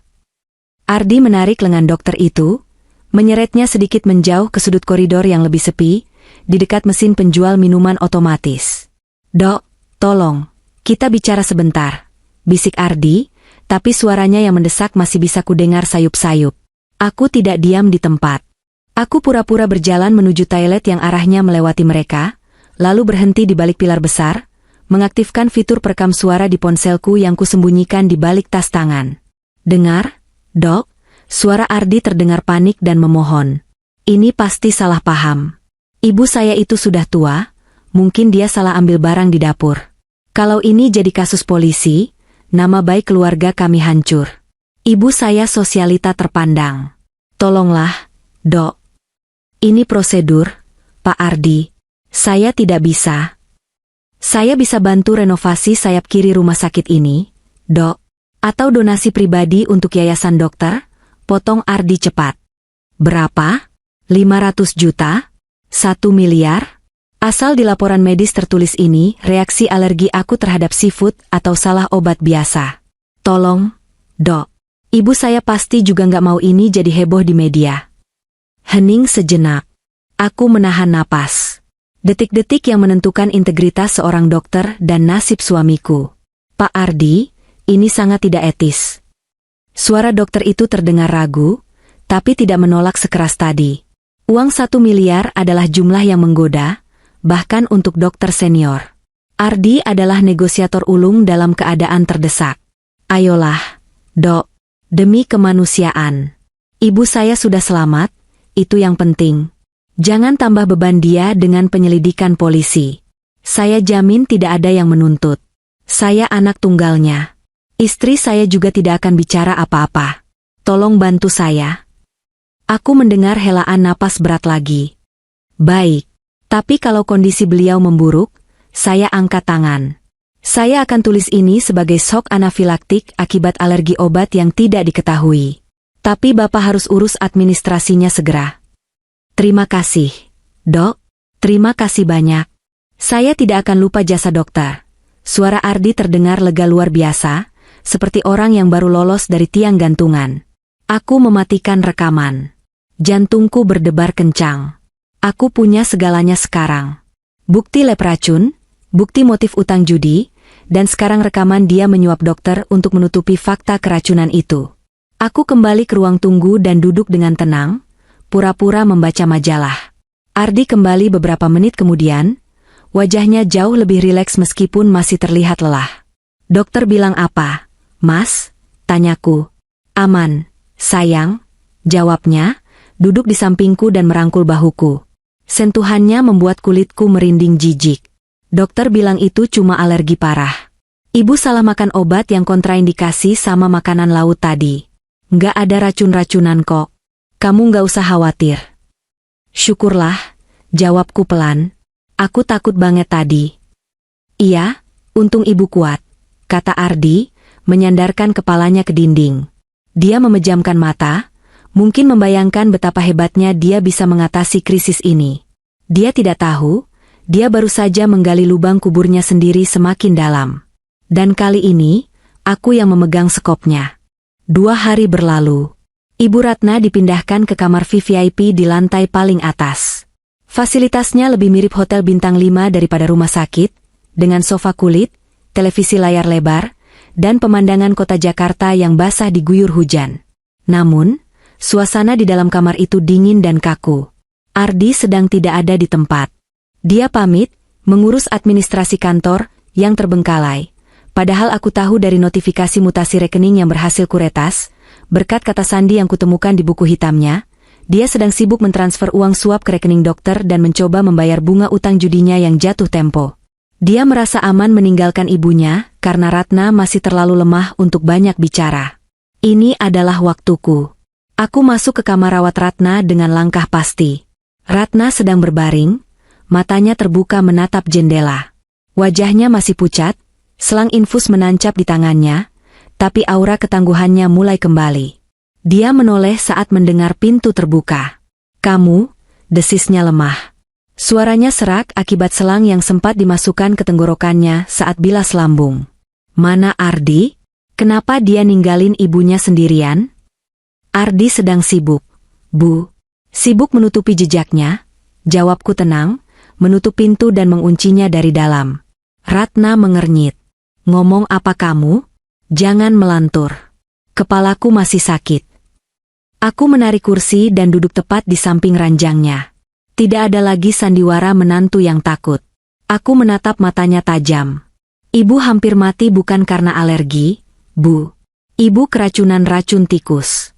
Ardi menarik lengan dokter itu, menyeretnya sedikit menjauh ke sudut koridor yang lebih sepi, di dekat mesin penjual minuman otomatis. Dok, tolong, kita bicara sebentar, bisik Ardi, tapi suaranya yang mendesak masih bisa kudengar sayup-sayup. Aku tidak diam di tempat. Aku pura-pura berjalan menuju toilet yang arahnya melewati mereka, lalu berhenti di balik pilar besar, mengaktifkan fitur perekam suara di ponselku yang kusembunyikan di balik tas tangan. Dengar, dok, suara Ardi terdengar panik dan memohon. Ini pasti salah paham. Ibu saya itu sudah tua, mungkin dia salah ambil barang di dapur. Kalau ini jadi kasus polisi, nama baik keluarga kami hancur. Ibu saya sosialita terpandang. Tolonglah, dok. Ini prosedur, Pak Ardi. Saya tidak bisa. Saya bisa bantu renovasi sayap kiri rumah sakit ini, dok. Atau donasi pribadi untuk yayasan dokter, potong Ardi cepat. Berapa? 500 juta? 1 miliar? Asal di laporan medis tertulis ini, reaksi alergi aku terhadap seafood atau salah obat biasa. Tolong, dok. Ibu saya pasti juga nggak mau ini jadi heboh di media. Hening sejenak. Aku menahan napas. Detik-detik yang menentukan integritas seorang dokter dan nasib suamiku. Pak Ardi, ini sangat tidak etis. Suara dokter itu terdengar ragu, tapi tidak menolak sekeras tadi. Uang 1 miliar adalah jumlah yang menggoda, bahkan untuk dokter senior. Ardi adalah negosiator ulung dalam keadaan terdesak. Ayolah, dok, demi kemanusiaan. Ibu saya sudah selamat, itu yang penting. Jangan tambah beban dia dengan penyelidikan polisi. Saya jamin tidak ada yang menuntut. Saya anak tunggalnya. Istri saya juga tidak akan bicara apa-apa. Tolong bantu saya. Aku mendengar helaan napas berat lagi. Baik, tapi kalau kondisi beliau memburuk, saya angkat tangan. Saya akan tulis ini sebagai shock anafilaktik akibat alergi obat yang tidak diketahui. Tapi Bapak harus urus administrasinya segera. Terima kasih, dok. Terima kasih banyak. Saya tidak akan lupa jasa dokter. Suara Ardi terdengar lega luar biasa, seperti orang yang baru lolos dari tiang gantungan. Aku mematikan rekaman. Jantungku berdebar kencang. Aku punya segalanya sekarang. Bukti lab racun, bukti motif utang judi, dan sekarang rekaman dia menyuap dokter untuk menutupi fakta keracunan itu. Aku kembali ke ruang tunggu dan duduk dengan tenang, pura-pura membaca majalah. Ardi kembali beberapa menit kemudian, wajahnya jauh lebih rileks meskipun masih terlihat lelah. Dokter bilang apa, Mas? Tanyaku. Aman, sayang, jawabnya, duduk di sampingku dan merangkul bahuku. Sentuhannya membuat kulitku merinding jijik. Dokter bilang itu cuma alergi parah. Ibu salah makan obat yang kontraindikasi sama makanan laut tadi. Nggak ada racun-racunan kok. Kamu nggak usah khawatir. Syukurlah, jawabku pelan. Aku takut banget tadi. Iya, untung ibu kuat, kata Ardi, menyandarkan kepalanya ke dinding. Dia memejamkan mata, mungkin membayangkan betapa hebatnya dia bisa mengatasi krisis ini. Dia tidak tahu, dia baru saja menggali lubang kuburnya sendiri semakin dalam. Dan kali ini, aku yang memegang sekopnya. 2 hari berlalu. Ibu Ratna dipindahkan ke kamar VVIP di lantai paling atas. Fasilitasnya lebih mirip hotel bintang 5 daripada rumah sakit, dengan sofa kulit, televisi layar lebar, dan pemandangan kota Jakarta yang basah diguyur hujan. Namun, suasana di dalam kamar itu dingin dan kaku. Ardi sedang tidak ada di tempat. Dia pamit, mengurus administrasi kantor, yang terbengkalai. Padahal aku tahu dari notifikasi mutasi rekening yang berhasil kuretas, berkat kata sandi yang kutemukan di buku hitamnya, dia sedang sibuk mentransfer uang suap ke rekening dokter dan mencoba membayar bunga utang judinya yang jatuh tempo. Dia merasa aman meninggalkan ibunya, karena Ratna masih terlalu lemah untuk banyak bicara. Ini adalah waktuku. Aku masuk ke kamar rawat Ratna dengan langkah pasti. Ratna sedang berbaring, matanya terbuka menatap jendela. Wajahnya masih pucat, selang infus menancap di tangannya, tapi aura ketangguhannya mulai kembali. Dia menoleh saat mendengar pintu terbuka. Kamu, desisnya lemah. Suaranya serak akibat selang yang sempat dimasukkan ke tenggorokannya saat bilas lambung. Mana Ardi? Kenapa dia ninggalin ibunya sendirian? Ardi sedang sibuk. Bu. Sibuk menutupi jejaknya, jawabku tenang, menutup pintu dan menguncinya dari dalam. Ratna mengernyit. Ngomong apa kamu? Jangan melantur. Kepalaku masih sakit. Aku menarik kursi dan duduk tepat di samping ranjangnya. Tidak ada lagi sandiwara menantu yang takut. Aku menatap matanya tajam. Ibu hampir mati bukan karena alergi, Bu. Ibu keracunan racun tikus.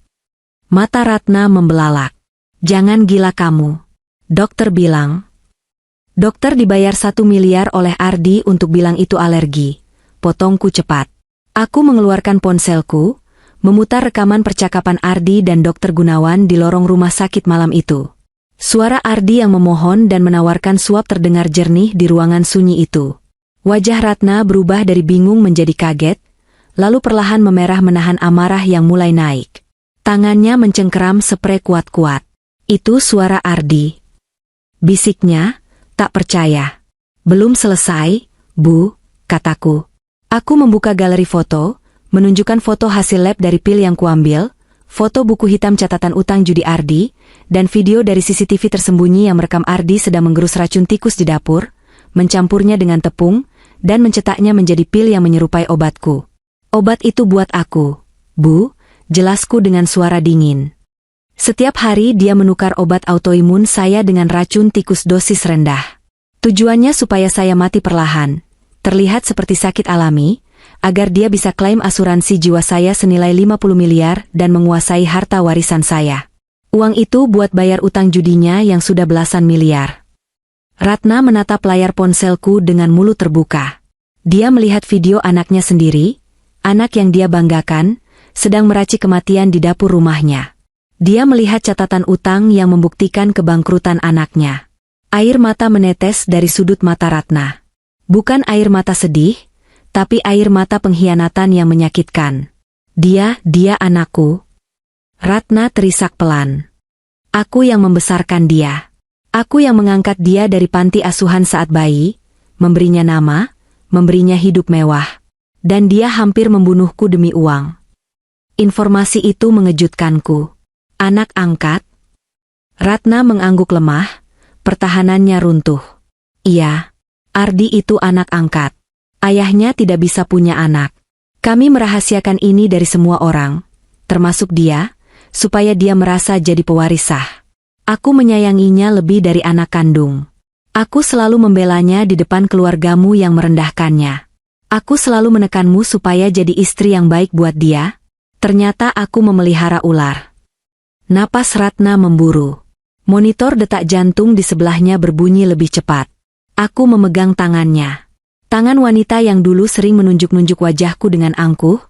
Mata Ratna membelalak. Jangan gila kamu. Dokter bilang. Dokter dibayar 1 miliar oleh Ardi untuk bilang itu alergi. Potongku cepat. Aku mengeluarkan ponselku, memutar rekaman percakapan Ardi dan Dokter Gunawan di lorong rumah sakit malam itu. Suara Ardi yang memohon dan menawarkan suap terdengar jernih di ruangan sunyi itu. Wajah Ratna berubah dari bingung menjadi kaget, lalu perlahan memerah menahan amarah yang mulai naik. Tangannya mencengkeram sprei kuat-kuat. Itu suara Ardi. Bisiknya, tak percaya. Belum selesai, Bu, kataku. Aku membuka galeri foto, menunjukkan foto hasil lab dari pil yang kuambil, foto buku hitam catatan utang judi Ardi, dan video dari CCTV tersembunyi yang merekam Ardi sedang menggerus racun tikus di dapur, mencampurnya dengan tepung, dan mencetaknya menjadi pil yang menyerupai obatku. Obat itu buat aku, Bu, jelasku dengan suara dingin. Setiap hari dia menukar obat autoimun saya dengan racun tikus dosis rendah. Tujuannya supaya saya mati perlahan, terlihat seperti sakit alami, agar dia bisa klaim asuransi jiwa saya senilai 50 miliar dan menguasai harta warisan saya. Uang itu buat bayar utang judinya yang sudah belasan miliar. Ratna menatap layar ponselku dengan mulut terbuka. Dia melihat video anaknya sendiri, anak yang dia banggakan, sedang meracik kematian di dapur rumahnya. Dia melihat catatan utang yang membuktikan kebangkrutan anaknya. Air mata menetes dari sudut mata Ratna. Bukan air mata sedih, tapi air mata pengkhianatan yang menyakitkan. Dia anakku. Ratna terisak pelan. Aku yang membesarkan dia. Aku yang mengangkat dia dari panti asuhan saat bayi, memberinya nama, memberinya hidup mewah. Dan dia hampir membunuhku demi uang. Informasi itu mengejutkanku. Anak angkat? Ratna mengangguk lemah, pertahanannya runtuh. Iya, Ardi itu anak angkat. Ayahnya tidak bisa punya anak. Kami merahasiakan ini dari semua orang, termasuk dia, supaya dia merasa jadi pewaris sah. Aku menyayanginya lebih dari anak kandung. Aku selalu membelanya di depan keluargamu yang merendahkannya. Aku selalu menekanmu supaya jadi istri yang baik buat dia. Ternyata aku memelihara ular. Napas Ratna memburu. Monitor detak jantung di sebelahnya berbunyi lebih cepat. Aku memegang tangannya. Tangan wanita yang dulu sering menunjuk-nunjuk wajahku dengan angkuh,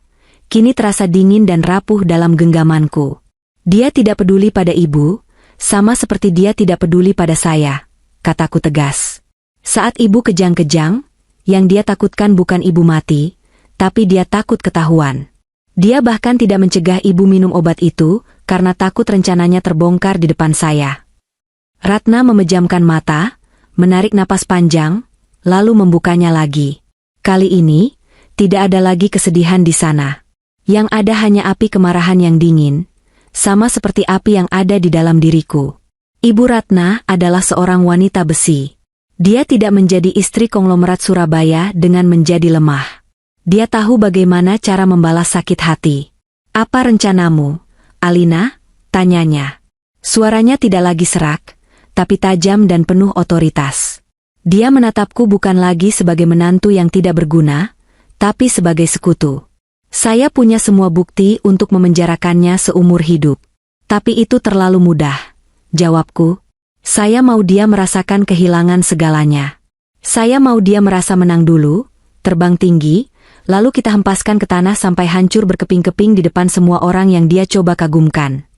kini terasa dingin dan rapuh dalam genggamanku. Dia tidak peduli pada ibu, sama seperti dia tidak peduli pada saya, kataku tegas. Saat ibu kejang-kejang, yang dia takutkan bukan ibu mati, tapi dia takut ketahuan. Dia bahkan tidak mencegah ibu minum obat itu, karena takut rencananya terbongkar di depan saya. Ratna memejamkan mata, menarik napas panjang, lalu membukanya lagi. Kali ini, tidak ada lagi kesedihan di sana. Yang ada hanya api kemarahan yang dingin, sama seperti api yang ada di dalam diriku. Ibu Ratna adalah seorang wanita besi. Dia tidak menjadi istri konglomerat Surabaya dengan menjadi lemah. Dia tahu bagaimana cara membalas sakit hati. Apa rencanamu, Alina? Tanyanya. Suaranya tidak lagi serak, tapi tajam dan penuh otoritas. Dia menatapku bukan lagi sebagai menantu yang tidak berguna, tapi sebagai sekutu. Saya punya semua bukti untuk memenjarakannya seumur hidup. Tapi itu terlalu mudah, jawabku. Saya mau dia merasakan kehilangan segalanya. Saya mau dia merasa menang dulu, terbang tinggi, lalu kita hempaskan ke tanah sampai hancur berkeping-keping di depan semua orang yang dia coba kagumkan.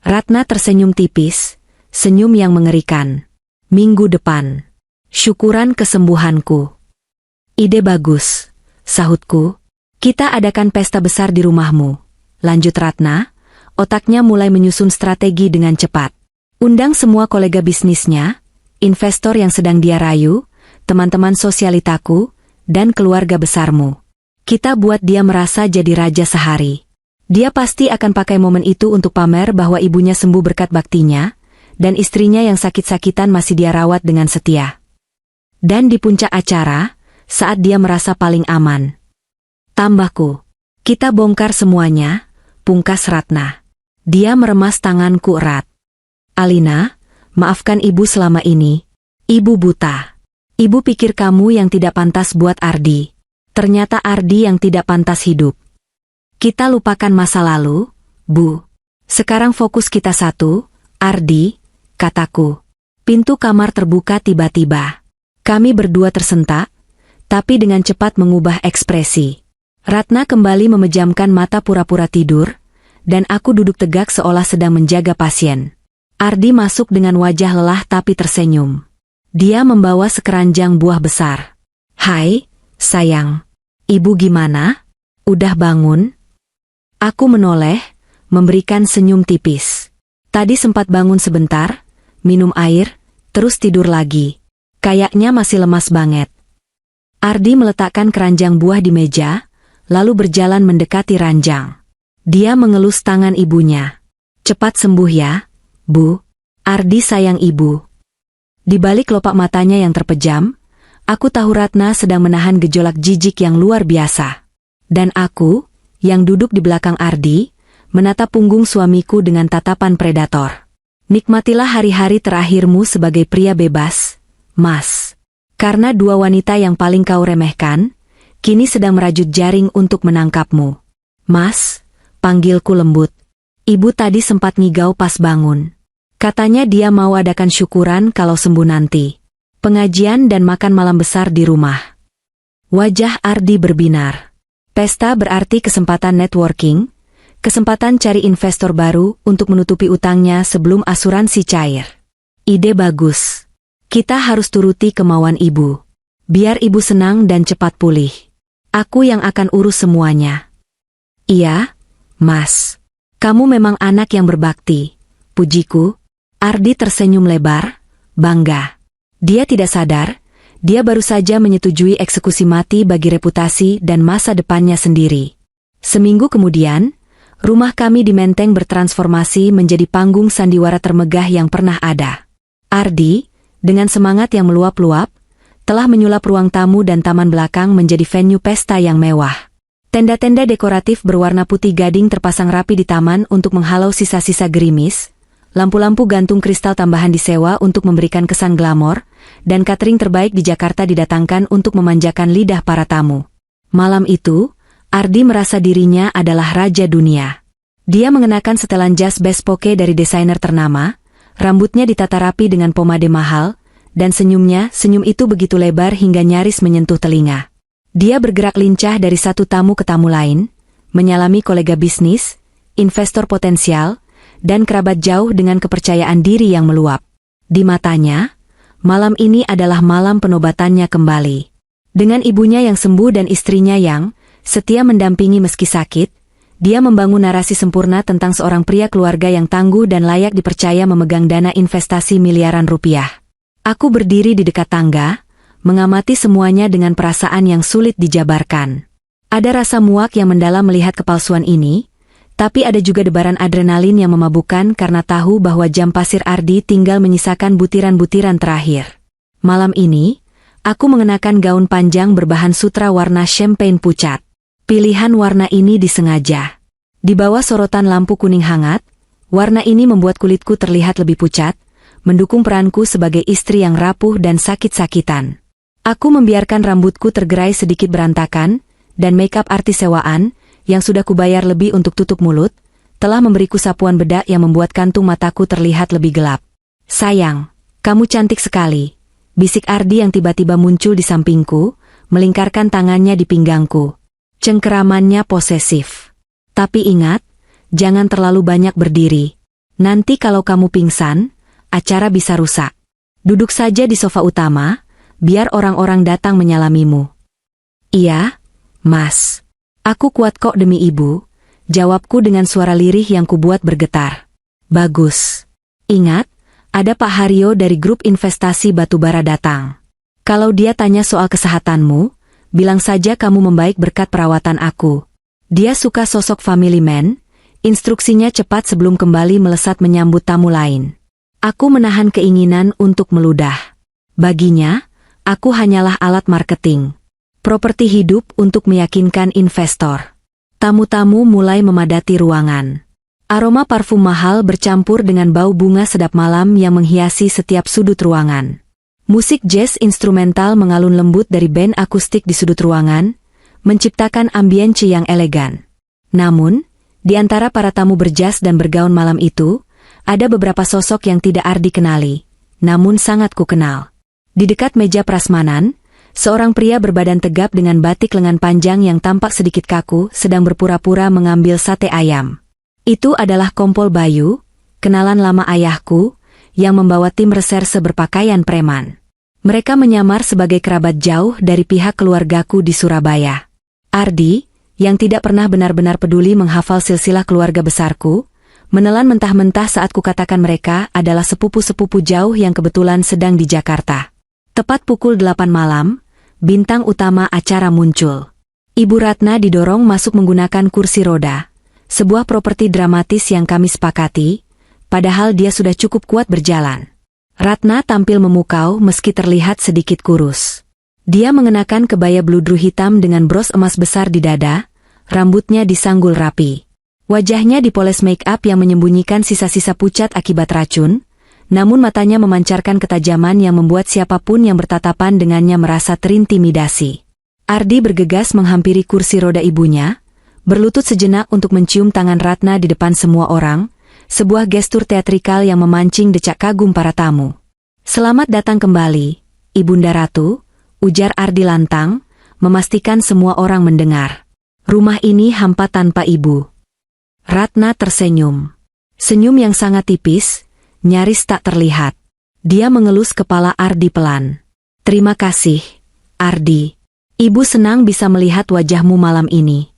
Ratna tersenyum tipis, senyum yang mengerikan. Minggu depan. Syukuran kesembuhanku. Ide bagus, sahutku. Kita adakan pesta besar di rumahmu. Lanjut Ratna, otaknya mulai menyusun strategi dengan cepat. Undang semua kolega bisnisnya, investor yang sedang dia rayu, teman-teman sosialitaku, dan keluarga besarmu. Kita buat dia merasa jadi raja sehari. Dia pasti akan pakai momen itu untuk pamer bahwa ibunya sembuh berkat baktinya, dan istrinya yang sakit-sakitan masih dia rawat dengan setia. Dan di puncak acara, saat dia merasa paling aman. Tambahku, kita bongkar semuanya, pungkas Ratna. Dia meremas tanganku erat. Alina, maafkan ibu selama ini. Ibu buta. Ibu pikir kamu yang tidak pantas buat Ardi. Ternyata Ardi yang tidak pantas hidup. Kita lupakan masa lalu, Bu. Sekarang fokus kita satu, Ardi, kataku. Pintu kamar terbuka tiba-tiba. Kami berdua tersentak, tapi dengan cepat mengubah ekspresi. Ratna kembali memejamkan mata pura-pura tidur, dan aku duduk tegak seolah sedang menjaga pasien. Ardi masuk dengan wajah lelah tapi tersenyum. Dia membawa sekeranjang buah besar. Hai, sayang. Ibu gimana? Udah bangun? Aku menoleh, memberikan senyum tipis. Tadi sempat bangun sebentar, minum air, terus tidur lagi. Kayaknya masih lemas banget. Ardi meletakkan keranjang buah di meja, lalu berjalan mendekati ranjang. Dia mengelus tangan ibunya. Cepat sembuh ya, Bu. Ardi sayang ibu. Di balik kelopak matanya yang terpejam, aku tahu Ratna sedang menahan gejolak jijik yang luar biasa. Dan aku, yang duduk di belakang Ardi, menatap punggung suamiku dengan tatapan predator. Nikmatilah hari-hari terakhirmu sebagai pria bebas, Mas. Karena dua wanita yang paling kau remehkan, kini sedang merajut jaring untuk menangkapmu. Mas, panggilku lembut. Ibu tadi sempat ngigau pas bangun. Katanya dia mau adakan syukuran kalau sembuh nanti. Pengajian dan makan malam besar di rumah. Wajah Ardi berbinar. Pesta berarti kesempatan networking, kesempatan cari investor baru untuk menutupi utangnya sebelum asuransi cair. Ide bagus. Kita harus turuti kemauan ibu. Biar ibu senang dan cepat pulih. Aku yang akan urus semuanya. Iya, Mas. Kamu memang anak yang berbakti, pujiku. Ardi tersenyum lebar, bangga. Dia tidak sadar, dia baru saja menyetujui eksekusi mati bagi reputasi dan masa depannya sendiri. Seminggu kemudian, rumah kami di Menteng bertransformasi menjadi panggung sandiwara termegah yang pernah ada. Ardi, dengan semangat yang meluap-luap, telah menyulap ruang tamu dan taman belakang menjadi venue pesta yang mewah. Tenda-tenda dekoratif berwarna putih gading terpasang rapi di taman untuk menghalau sisa-sisa gerimis, lampu-lampu gantung kristal tambahan disewa untuk memberikan kesan glamor, dan catering terbaik di Jakarta didatangkan untuk memanjakan lidah para tamu. Malam itu, Ardi merasa dirinya adalah raja dunia. Dia mengenakan setelan jas bespoke dari desainer ternama, rambutnya ditata rapi dengan pomade mahal, dan senyum itu begitu lebar hingga nyaris menyentuh telinga. Dia bergerak lincah dari satu tamu ke tamu lain, menyalami kolega bisnis, investor potensial, dan kerabat jauh dengan kepercayaan diri yang meluap. Di matanya, malam ini adalah malam penobatannya kembali. Dengan ibunya yang sembuh dan istrinya yang setia mendampingi meski sakit, dia membangun narasi sempurna tentang seorang pria keluarga yang tangguh dan layak dipercaya memegang dana investasi miliaran rupiah. Aku berdiri di dekat tangga, mengamati semuanya dengan perasaan yang sulit dijabarkan. Ada rasa muak yang mendalam melihat kepalsuan ini, tapi ada juga debaran adrenalin yang memabukkan karena tahu bahwa jam pasir Ardi tinggal menyisakan butiran-butiran terakhir. Malam ini, aku mengenakan gaun panjang berbahan sutra warna champagne pucat. Pilihan warna ini disengaja. Di bawah sorotan lampu kuning hangat, warna ini membuat kulitku terlihat lebih pucat, mendukung peranku sebagai istri yang rapuh dan sakit-sakitan. Aku membiarkan rambutku tergerai sedikit berantakan, dan make-up artis sewaan, yang sudah kubayar lebih untuk tutup mulut, telah memberiku sapuan bedak yang membuat kantung mataku terlihat lebih gelap. "Sayang, kamu cantik sekali," bisik Ardi yang tiba-tiba muncul di sampingku, melingkarkan tangannya di pinggangku. Cengkeramannya posesif. "Tapi ingat, jangan terlalu banyak berdiri. Nanti kalau kamu pingsan, acara bisa rusak. Duduk saja di sofa utama, biar orang-orang datang menyalamimu." "Iya, Mas. Aku kuat kok demi ibu," jawabku dengan suara lirih yang kubuat bergetar. "Bagus. Ingat, ada Pak Haryo dari grup investasi batubara datang. Kalau dia tanya soal kesehatanmu, bilang saja kamu membaik berkat perawatan aku. Dia suka sosok family man," instruksinya cepat sebelum kembali melesat menyambut tamu lain. Aku menahan keinginan untuk meludah. Baginya, aku hanyalah alat marketing. Properti hidup untuk meyakinkan investor. Tamu-tamu mulai memadati ruangan. Aroma parfum mahal bercampur dengan bau bunga sedap malam yang menghiasi setiap sudut ruangan. Musik jazz instrumental mengalun lembut dari band akustik di sudut ruangan, menciptakan ambience yang elegan. Namun, di antara para tamu berjas dan bergaun malam itu, ada beberapa sosok yang tidak Ardi kenali, namun sangat ku kenal. Di dekat meja prasmanan, seorang pria berbadan tegap dengan batik lengan panjang yang tampak sedikit kaku sedang berpura-pura mengambil sate ayam. Itu adalah Kompol Bayu, kenalan lama ayahku, yang membawa tim reserse berpakaian preman. Mereka menyamar sebagai kerabat jauh dari pihak keluargaku di Surabaya. Ardi, yang tidak pernah benar-benar peduli menghafal silsilah keluarga besarku, menelan mentah-mentah saat kukatakan mereka adalah sepupu-sepupu jauh yang kebetulan sedang di Jakarta. Tepat pukul 8 malam, bintang utama acara muncul. Ibu Ratna didorong masuk menggunakan kursi roda, sebuah properti dramatis yang kami sepakati, padahal dia sudah cukup kuat berjalan. Ratna tampil memukau meski terlihat sedikit kurus. Dia mengenakan kebaya bludru hitam dengan bros emas besar di dada, rambutnya disanggul rapi. Wajahnya dipoles make-up yang menyembunyikan sisa-sisa pucat akibat racun, namun matanya memancarkan ketajaman yang membuat siapapun yang bertatapan dengannya merasa terintimidasi. Ardi bergegas menghampiri kursi roda ibunya, berlutut sejenak untuk mencium tangan Ratna di depan semua orang, sebuah gestur teatrikal yang memancing decak kagum para tamu. "Selamat datang kembali, Ibunda Ratu," ujar Ardi lantang, memastikan semua orang mendengar. "Rumah ini hampa tanpa ibu." Ratna tersenyum. Senyum yang sangat tipis, nyaris tak terlihat. Dia mengelus kepala Ardi pelan. "Terima kasih, Ardi. Ibu senang bisa melihat wajahmu malam ini."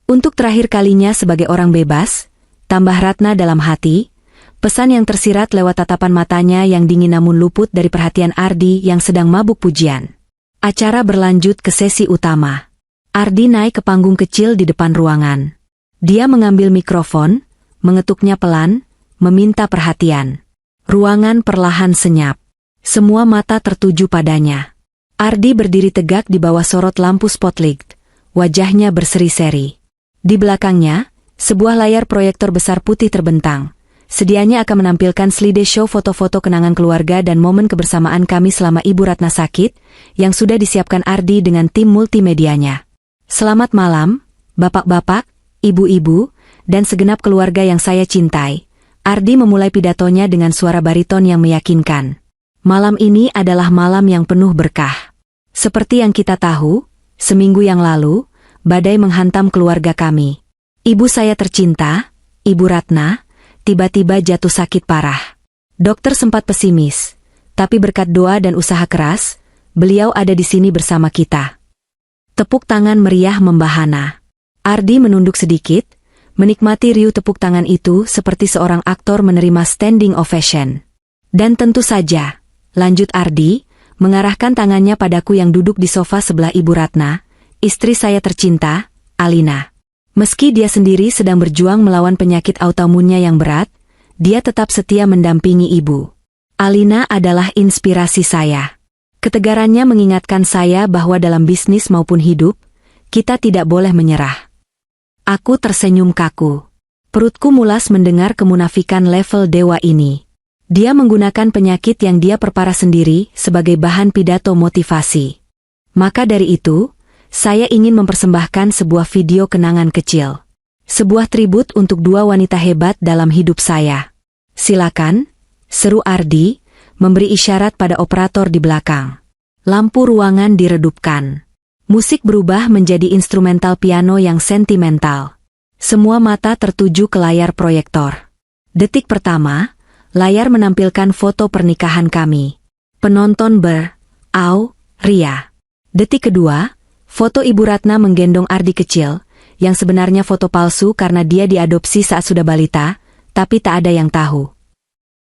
Untuk terakhir kalinya sebagai orang bebas, tambah Ratna dalam hati, pesan yang tersirat lewat tatapan matanya yang dingin namun luput dari perhatian Ardi yang sedang mabuk pujian. Acara berlanjut ke sesi utama. Ardi naik ke panggung kecil di depan ruangan. Dia mengambil mikrofon, mengetuknya pelan, meminta perhatian. Ruangan perlahan senyap. Semua mata tertuju padanya. Ardi berdiri tegak di bawah sorot lampu spotlight, wajahnya berseri-seri. Di belakangnya, sebuah layar proyektor besar putih terbentang. Sedianya akan menampilkan slideshow foto-foto kenangan keluarga dan momen kebersamaan kami selama Ibu Ratna sakit, yang sudah disiapkan Ardi dengan tim multimedianya. Selamat malam, bapak-bapak, ibu-ibu, dan segenap keluarga yang saya cintai. Ardi memulai pidatonya dengan suara bariton yang meyakinkan. Malam ini adalah malam yang penuh berkah. Seperti yang kita tahu, seminggu yang lalu, badai menghantam keluarga kami. Ibu saya tercinta, Ibu Ratna, tiba-tiba jatuh sakit parah. Dokter sempat pesimis, tapi berkat doa dan usaha keras, beliau ada di sini bersama kita. Tepuk tangan meriah membahana. Ardi menunduk sedikit, menikmati riuh tepuk tangan itu seperti seorang aktor menerima standing ovation. Dan tentu saja, lanjut Ardi, mengarahkan tangannya padaku yang duduk di sofa sebelah Ibu Ratna, istri saya tercinta, Alina. Meski dia sendiri sedang berjuang melawan penyakit autoimunnya yang berat, dia tetap setia mendampingi ibu. Alina adalah inspirasi saya. Ketegarannya mengingatkan saya bahwa dalam bisnis maupun hidup, kita tidak boleh menyerah. Aku tersenyum kaku. Perutku mulas mendengar kemunafikan level dewa ini. Dia menggunakan penyakit yang dia perparah sendiri sebagai bahan pidato motivasi. Maka dari itu, saya ingin mempersembahkan sebuah video kenangan kecil. Sebuah tribut untuk dua wanita hebat dalam hidup saya. Silakan, seru Ardi, memberi isyarat pada operator di belakang. Lampu ruangan diredupkan. Musik berubah menjadi instrumental piano yang sentimental. Semua mata tertuju ke layar proyektor. Detik pertama, layar menampilkan foto pernikahan kami. Penonton ria. Detik kedua, foto Ibu Ratna menggendong Ardi kecil, yang sebenarnya foto palsu karena dia diadopsi saat sudah balita, tapi tak ada yang tahu.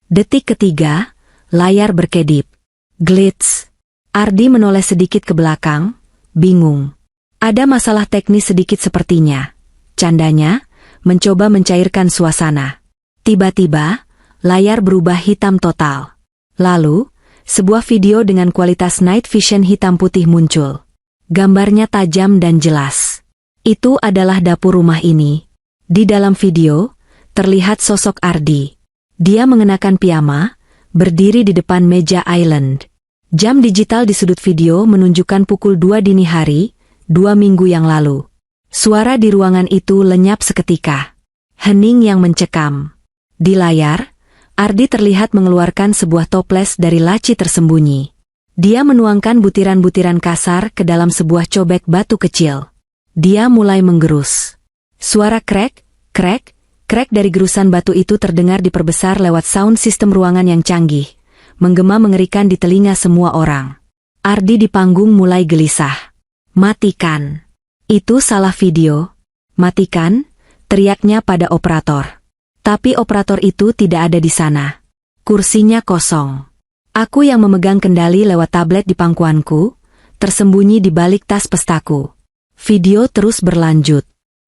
Detik ketiga, layar berkedip. Glitch. Ardi menoleh sedikit ke belakang, bingung. Ada masalah teknis sedikit sepertinya. Candanya, mencoba mencairkan suasana. Tiba-tiba, layar berubah hitam total. Lalu, sebuah video dengan kualitas night vision hitam putih muncul. Gambarnya tajam dan jelas. Itu adalah dapur rumah ini. Di dalam video, terlihat sosok Ardi. Dia mengenakan piyama, berdiri di depan meja island. Jam digital di sudut video menunjukkan pukul 2 dini hari, 2 minggu yang lalu. Suara di ruangan itu lenyap seketika. Hening yang mencekam. Di layar, Ardi terlihat mengeluarkan sebuah toples dari laci tersembunyi. Dia menuangkan butiran-butiran kasar ke dalam sebuah cobek batu kecil. Dia mulai menggerus. Suara krek, krek, krek dari gerusan batu itu terdengar diperbesar lewat sound sistem ruangan yang canggih, menggema mengerikan di telinga semua orang. Ardi di panggung mulai gelisah. Matikan. Itu salah video. Matikan, teriaknya pada operator. Tapi operator itu tidak ada di sana. Kursinya kosong. Aku yang memegang kendali lewat tablet di pangkuanku, tersembunyi di balik tas pestaku. Video terus berlanjut.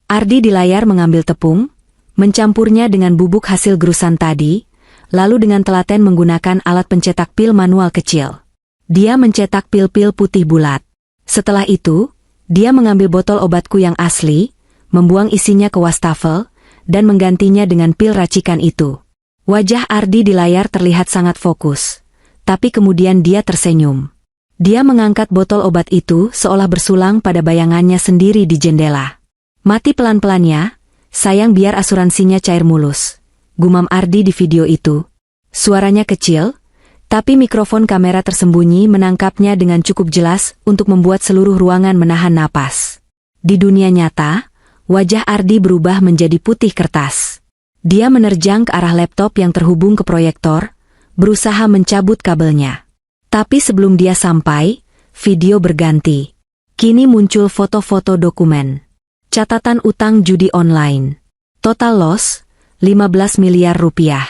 Ardi di layar mengambil tepung, mencampurnya dengan bubuk hasil gerusan tadi, lalu dengan telaten menggunakan alat pencetak pil manual kecil. Dia mencetak pil-pil putih bulat. Setelah itu, dia mengambil botol obatku yang asli, membuang isinya ke wastafel, dan menggantinya dengan pil racikan itu. Wajah Ardi di layar terlihat sangat fokus, tapi kemudian dia tersenyum. Dia mengangkat botol obat itu seolah bersulang pada bayangannya sendiri di jendela. Mati pelan-pelannya, sayang biar asuransinya cair mulus, gumam Ardi di video itu. Suaranya kecil, tapi mikrofon kamera tersembunyi menangkapnya dengan cukup jelas untuk membuat seluruh ruangan menahan napas. Di dunia nyata, wajah Ardi berubah menjadi putih kertas. Dia menerjang ke arah laptop yang terhubung ke proyektor, berusaha mencabut kabelnya. Tapi sebelum dia sampai, video berganti. Kini muncul foto-foto dokumen. Catatan utang judi online. Total loss, 15 miliar rupiah.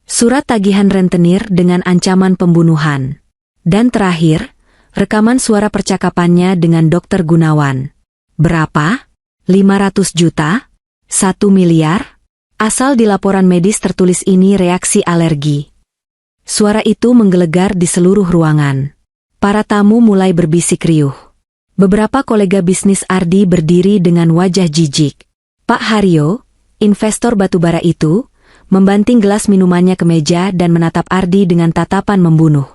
Surat tagihan rentenir dengan ancaman pembunuhan. Dan terakhir, rekaman suara percakapannya dengan Dr. Gunawan. Berapa? 500 juta? 1 miliar? Asal di laporan medis tertulis ini reaksi alergi. Suara itu menggelegar di seluruh ruangan. Para tamu mulai berbisik riuh. Beberapa kolega bisnis Ardi berdiri dengan wajah jijik. Pak Haryo, investor batubara itu, membanting gelas minumannya ke meja dan menatap Ardi dengan tatapan membunuh.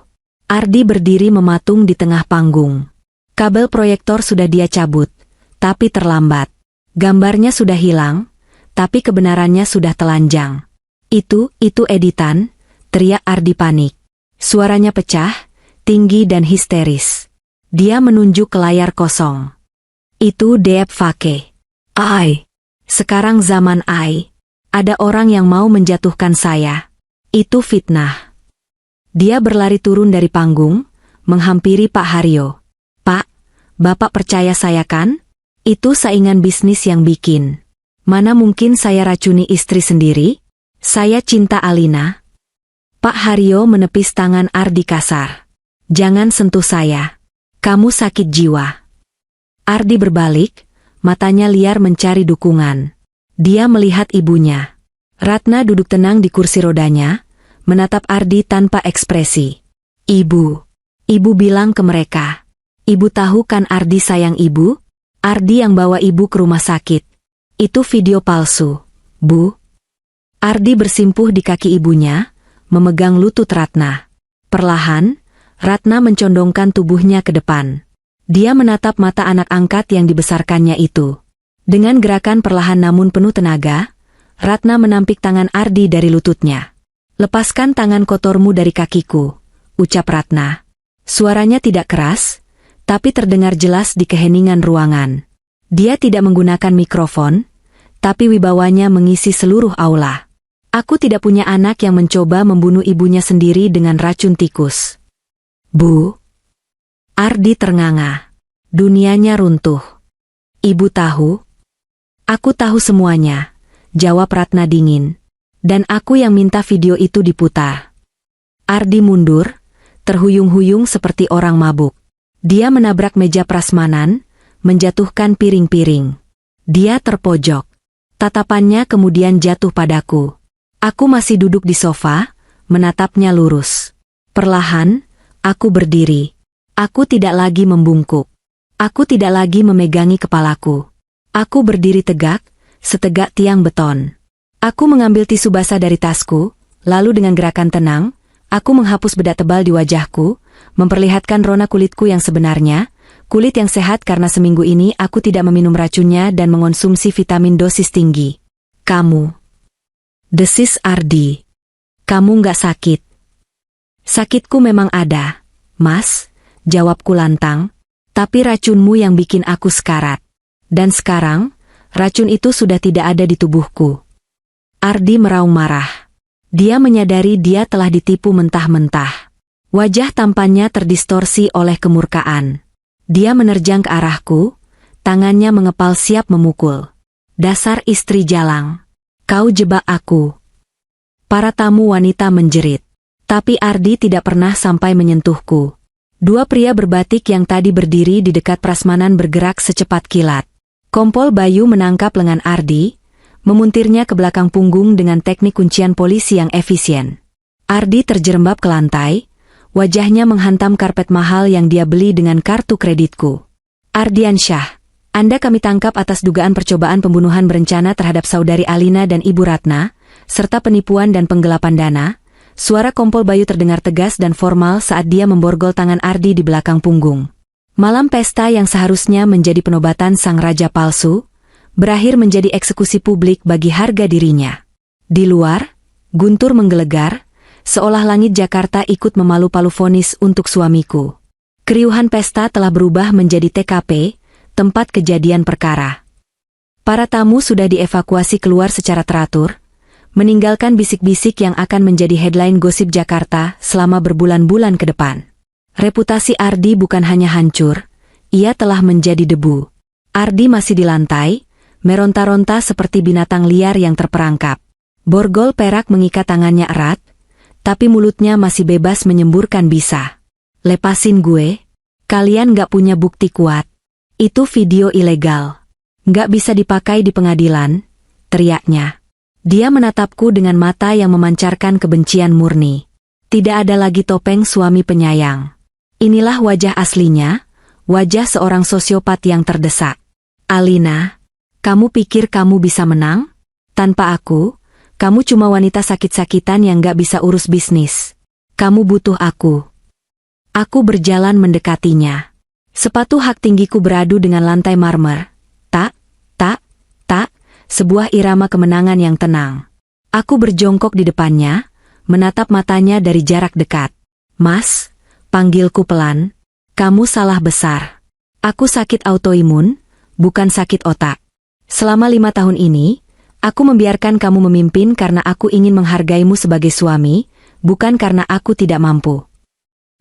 Ardi berdiri mematung di tengah panggung. Kabel proyektor sudah dia cabut, tapi terlambat. Gambarnya sudah hilang, tapi kebenarannya sudah telanjang. Itu editan, teriak Ardi panik. Suaranya pecah, tinggi dan histeris. Dia menunjuk ke layar kosong. Itu deepfake. AI. Sekarang zaman AI. Ada orang yang mau menjatuhkan saya. Itu fitnah. Dia berlari turun dari panggung, menghampiri Pak Haryo. Pak, Bapak percaya saya kan? Itu saingan bisnis yang bikin. Mana mungkin saya racuni istri sendiri? Saya cinta Alina. Pak Haryo menepis tangan Ardi kasar. Jangan sentuh saya. Kamu sakit jiwa. Ardi berbalik, matanya liar mencari dukungan. Dia melihat ibunya. Ratna duduk tenang di kursi rodanya, menatap Ardi tanpa ekspresi. Ibu bilang ke mereka. Ibu tahu kan Ardi sayang ibu? Ardi yang bawa ibu ke rumah sakit. Itu video palsu, Bu. Ardi bersimpuh di kaki ibunya, memegang lutut Ratna. Perlahan, Ratna mencondongkan tubuhnya ke depan. Dia menatap mata anak angkat yang dibesarkannya itu. Dengan gerakan perlahan namun penuh tenaga, Ratna menampik tangan Ardi dari lututnya. Lepaskan tangan kotormu dari kakiku, ucap Ratna. Suaranya tidak keras, tapi terdengar jelas di keheningan ruangan. Dia tidak menggunakan mikrofon, tapi wibawanya mengisi seluruh aula. Aku tidak punya anak yang mencoba membunuh ibunya sendiri dengan racun tikus. Bu. Ardi ternganga. Dunianya runtuh. Ibu tahu? Aku tahu semuanya, jawab Ratna dingin. Dan aku yang minta video itu diputar. Ardi mundur, terhuyung-huyung seperti orang mabuk. Dia menabrak meja prasmanan, menjatuhkan piring-piring. Dia terpojok. Tatapannya kemudian jatuh padaku. Aku masih duduk di sofa, menatapnya lurus. Perlahan, aku berdiri. Aku tidak lagi membungkuk. Aku tidak lagi memegangi kepalaku. Aku berdiri tegak, setegak tiang beton. Aku mengambil tisu basah dari tasku, lalu dengan gerakan tenang, aku menghapus bedak tebal di wajahku, memperlihatkan rona kulitku yang sebenarnya, kulit yang sehat karena seminggu ini aku tidak meminum racunnya dan mengonsumsi vitamin dosis tinggi. Kamu. Desis Ardi. Kamu nggak sakit. Sakitku memang ada, Mas, jawabku lantang, tapi racunmu yang bikin aku sekarat. Dan sekarang, racun itu sudah tidak ada di tubuhku. Ardi meraung marah. Dia menyadari dia telah ditipu mentah-mentah. Wajah tampannya terdistorsi oleh kemurkaan. Dia menerjang ke arahku, tangannya mengepal siap memukul. Dasar istri jalang. Kau jebak aku. Para tamu wanita menjerit. Tapi Ardi tidak pernah sampai menyentuhku. Dua pria berbatik yang tadi berdiri di dekat prasmanan bergerak secepat kilat. Kompol Bayu menangkap lengan Ardi, memuntirnya ke belakang punggung dengan teknik kuncian polisi yang efisien. Ardi terjerembab ke lantai, wajahnya menghantam karpet mahal yang dia beli dengan kartu kreditku. Ardiansyah, Anda kami tangkap atas dugaan percobaan pembunuhan berencana terhadap saudari Alina dan Ibu Ratna, serta penipuan dan penggelapan dana. Suara Kompol Bayu terdengar tegas dan formal saat dia memborgol tangan Ardi di belakang punggung. Malam pesta yang seharusnya menjadi penobatan sang raja palsu, berakhir menjadi eksekusi publik bagi harga dirinya. Di luar, guntur menggelegar, seolah langit Jakarta ikut memalu-palu vonis untuk suamiku. Keriuhan pesta telah berubah menjadi TKP, tempat kejadian perkara. Para tamu sudah dievakuasi keluar secara teratur, meninggalkan bisik-bisik yang akan menjadi headline gosip Jakarta selama berbulan-bulan ke depan. Reputasi Ardi bukan hanya hancur, ia telah menjadi debu. Ardi masih di lantai, meronta-ronta seperti binatang liar yang terperangkap. Borgol perak mengikat tangannya erat, tapi mulutnya masih bebas menyemburkan bisa. Lepasin gue, kalian gak punya bukti kuat. Itu video ilegal. Gak bisa dipakai di pengadilan, teriaknya. Dia menatapku dengan mata yang memancarkan kebencian murni. Tidak ada lagi topeng suami penyayang. Inilah wajah aslinya, wajah seorang sosiopat yang terdesak. Alina, kamu pikir kamu bisa menang? Tanpa aku, kamu cuma wanita sakit-sakitan yang gak bisa urus bisnis. Kamu butuh aku. Aku berjalan mendekatinya. Sepatu hak tinggiku beradu dengan lantai marmer. Tak, tak, tak, sebuah irama kemenangan yang tenang. Aku berjongkok di depannya, menatap matanya dari jarak dekat. Mas, panggilku pelan. Kamu salah besar. Aku sakit autoimun, bukan sakit otak. Selama 5 tahun ini, aku membiarkan kamu memimpin karena aku ingin menghargaimu sebagai suami, bukan karena aku tidak mampu.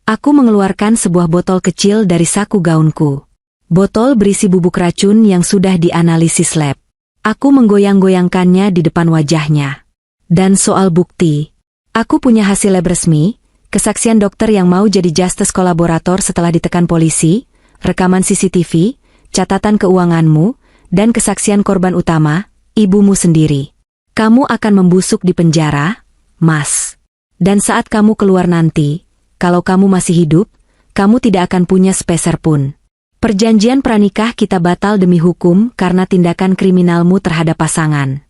Aku mengeluarkan sebuah botol kecil dari saku gaunku. Botol berisi bubuk racun yang sudah dianalisis lab. Aku menggoyang-goyangkannya di depan wajahnya. Dan soal bukti, aku punya hasil lab resmi, kesaksian dokter yang mau jadi justice kolaborator setelah ditekan polisi, rekaman CCTV, catatan keuanganmu, dan kesaksian korban utama, ibumu sendiri. Kamu akan membusuk di penjara, Mas. Dan saat kamu keluar nanti, kalau kamu masih hidup, kamu tidak akan punya sepeser pun. Perjanjian pranikah kita batal demi hukum karena tindakan kriminalmu terhadap pasangan.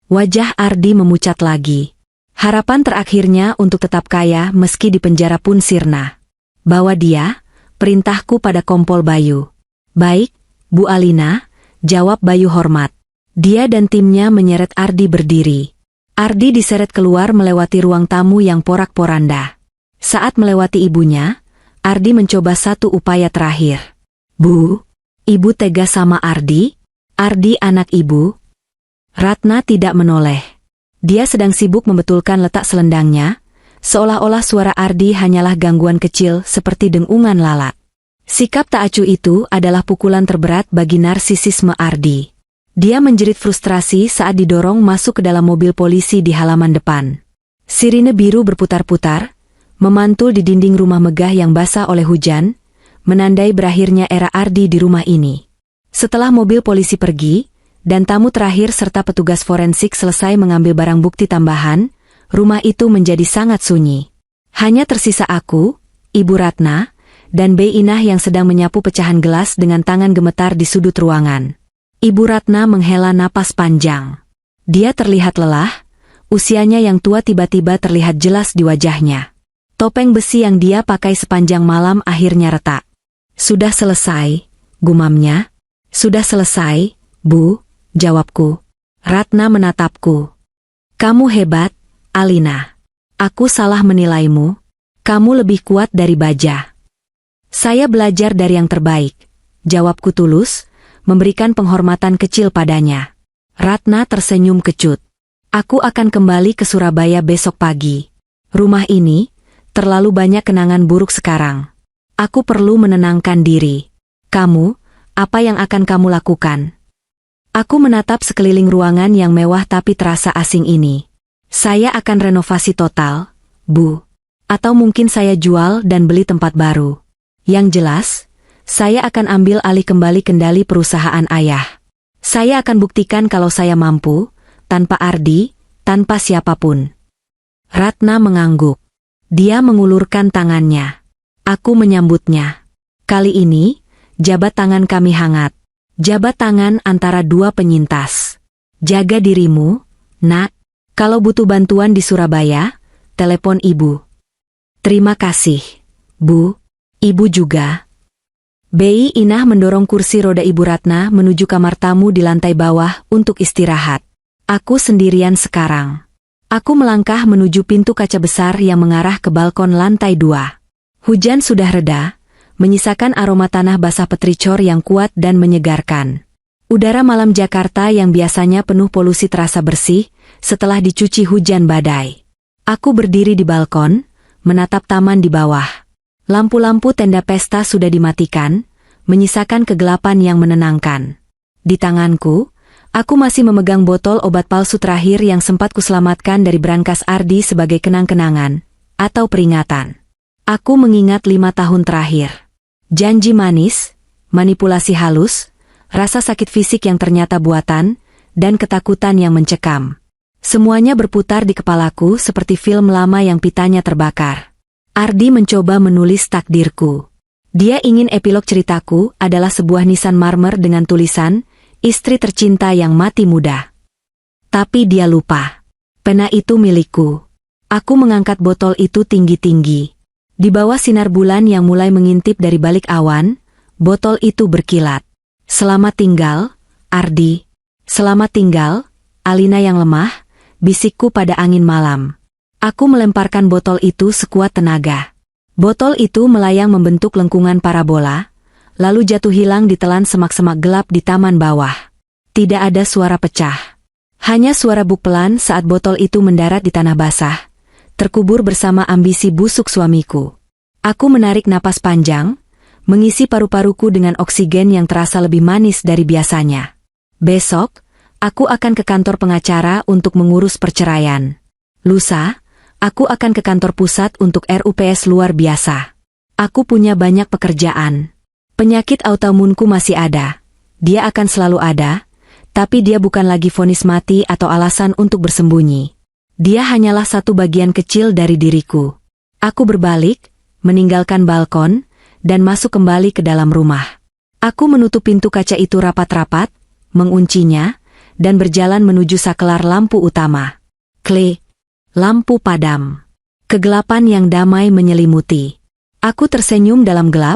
Wajah Ardi memucat lagi. Harapan terakhirnya untuk tetap kaya meski di penjara pun sirna. Bawa dia, perintahku pada Kompol Bayu. Baik, Bu Alina, jawab Bayu hormat. Dia dan timnya menyeret Ardi berdiri. Ardi diseret keluar melewati ruang tamu yang porak-poranda. Saat melewati ibunya, Ardi mencoba satu upaya terakhir. Bu, ibu tega sama Ardi? Ardi anak ibu? Ratna tidak menoleh. Dia sedang sibuk membetulkan letak selendangnya, seolah-olah suara Ardi hanyalah gangguan kecil seperti dengungan lalat. Sikap tak acuh itu adalah pukulan terberat bagi narsisisme Ardi. Dia menjerit frustrasi saat didorong masuk ke dalam mobil polisi di halaman depan. Sirine biru berputar-putar, memantul di dinding rumah megah yang basah oleh hujan, menandai berakhirnya era Ardi di rumah ini. Setelah mobil polisi pergi, dan tamu terakhir serta petugas forensik selesai mengambil barang bukti tambahan, rumah itu menjadi sangat sunyi. Hanya tersisa aku, Ibu Ratna, dan Bey Inah yang sedang menyapu pecahan gelas dengan tangan gemetar di sudut ruangan. Ibu Ratna menghela napas panjang. Dia terlihat lelah, usianya yang tua tiba-tiba terlihat jelas di wajahnya. Topeng besi yang dia pakai sepanjang malam akhirnya retak. Sudah selesai, gumamnya. Sudah selesai, Bu. Jawabku. Ratna menatapku. Kamu hebat, Alina. Aku salah menilaimu. Kamu lebih kuat dari baja. Saya belajar dari yang terbaik. Jawabku tulus, memberikan penghormatan kecil padanya. Ratna tersenyum kecut. Aku akan kembali ke Surabaya besok pagi. Rumah ini, terlalu banyak kenangan buruk sekarang. Aku perlu menenangkan diri. Kamu, apa yang akan kamu lakukan? Aku menatap sekeliling ruangan yang mewah tapi terasa asing ini. Saya akan renovasi total, Bu. Atau mungkin saya jual dan beli tempat baru. Yang jelas, saya akan ambil alih kembali kendali perusahaan ayah. Saya akan buktikan kalau saya mampu, tanpa Ardi, tanpa siapapun. Ratna mengangguk. Dia mengulurkan tangannya. Aku menyambutnya. Kali ini, jabat tangan kami hangat. Jabat tangan antara dua penyintas. Jaga dirimu, Nak. Kalau butuh bantuan di Surabaya, telepon ibu. Terima kasih, Bu. Ibu juga. Bey Inah mendorong kursi roda Ibu Ratna menuju kamar tamu di lantai bawah untuk istirahat. Aku sendirian sekarang. Aku melangkah menuju pintu kaca besar yang mengarah ke balkon lantai 2. Hujan sudah reda, menyisakan aroma tanah basah petricor yang kuat dan menyegarkan. Udara malam Jakarta yang biasanya penuh polusi terasa bersih, setelah dicuci hujan badai. Aku berdiri di balkon, menatap taman di bawah. Lampu-lampu tenda pesta sudah dimatikan, menyisakan kegelapan yang menenangkan. Di tanganku, aku masih memegang botol obat palsu terakhir yang sempat kuselamatkan dari brankas Ardi sebagai kenang-kenangan, atau peringatan. Aku mengingat 5 tahun terakhir. Janji manis, manipulasi halus, rasa sakit fisik yang ternyata buatan, dan ketakutan yang mencekam. Semuanya berputar di kepalaku seperti film lama yang pitanya terbakar. Ardi mencoba menulis takdirku. Dia ingin epilog ceritaku adalah sebuah nisan marmer dengan tulisan, istri tercinta yang mati muda. Tapi dia lupa. Pena itu milikku. Aku mengangkat botol itu tinggi-tinggi. Di bawah sinar bulan yang mulai mengintip dari balik awan, botol itu berkilat. Selamat tinggal, Ardi. Selamat tinggal, Alina yang lemah, bisikku pada angin malam. Aku melemparkan botol itu sekuat tenaga. Botol itu melayang membentuk lengkungan parabola, lalu jatuh hilang ditelan semak-semak gelap di taman bawah. Tidak ada suara pecah. Hanya suara buk pelan saat botol itu mendarat di tanah basah, terkubur bersama ambisi busuk suamiku. Aku menarik napas panjang, mengisi paru-paruku dengan oksigen yang terasa lebih manis dari biasanya. Besok, aku akan ke kantor pengacara untuk mengurus perceraian. Lusa, aku akan ke kantor pusat untuk RUPS luar biasa. Aku punya banyak pekerjaan. Penyakit autoimunku masih ada. Dia akan selalu ada, tapi dia bukan lagi vonis mati atau alasan untuk bersembunyi. Dia hanyalah satu bagian kecil dari diriku. Aku berbalik, meninggalkan balkon, dan masuk kembali ke dalam rumah. Aku menutup pintu kaca itu rapat-rapat, menguncinya, dan berjalan menuju sakelar lampu utama. Klik. Lampu padam. Kegelapan yang damai menyelimuti. Aku tersenyum dalam gelap,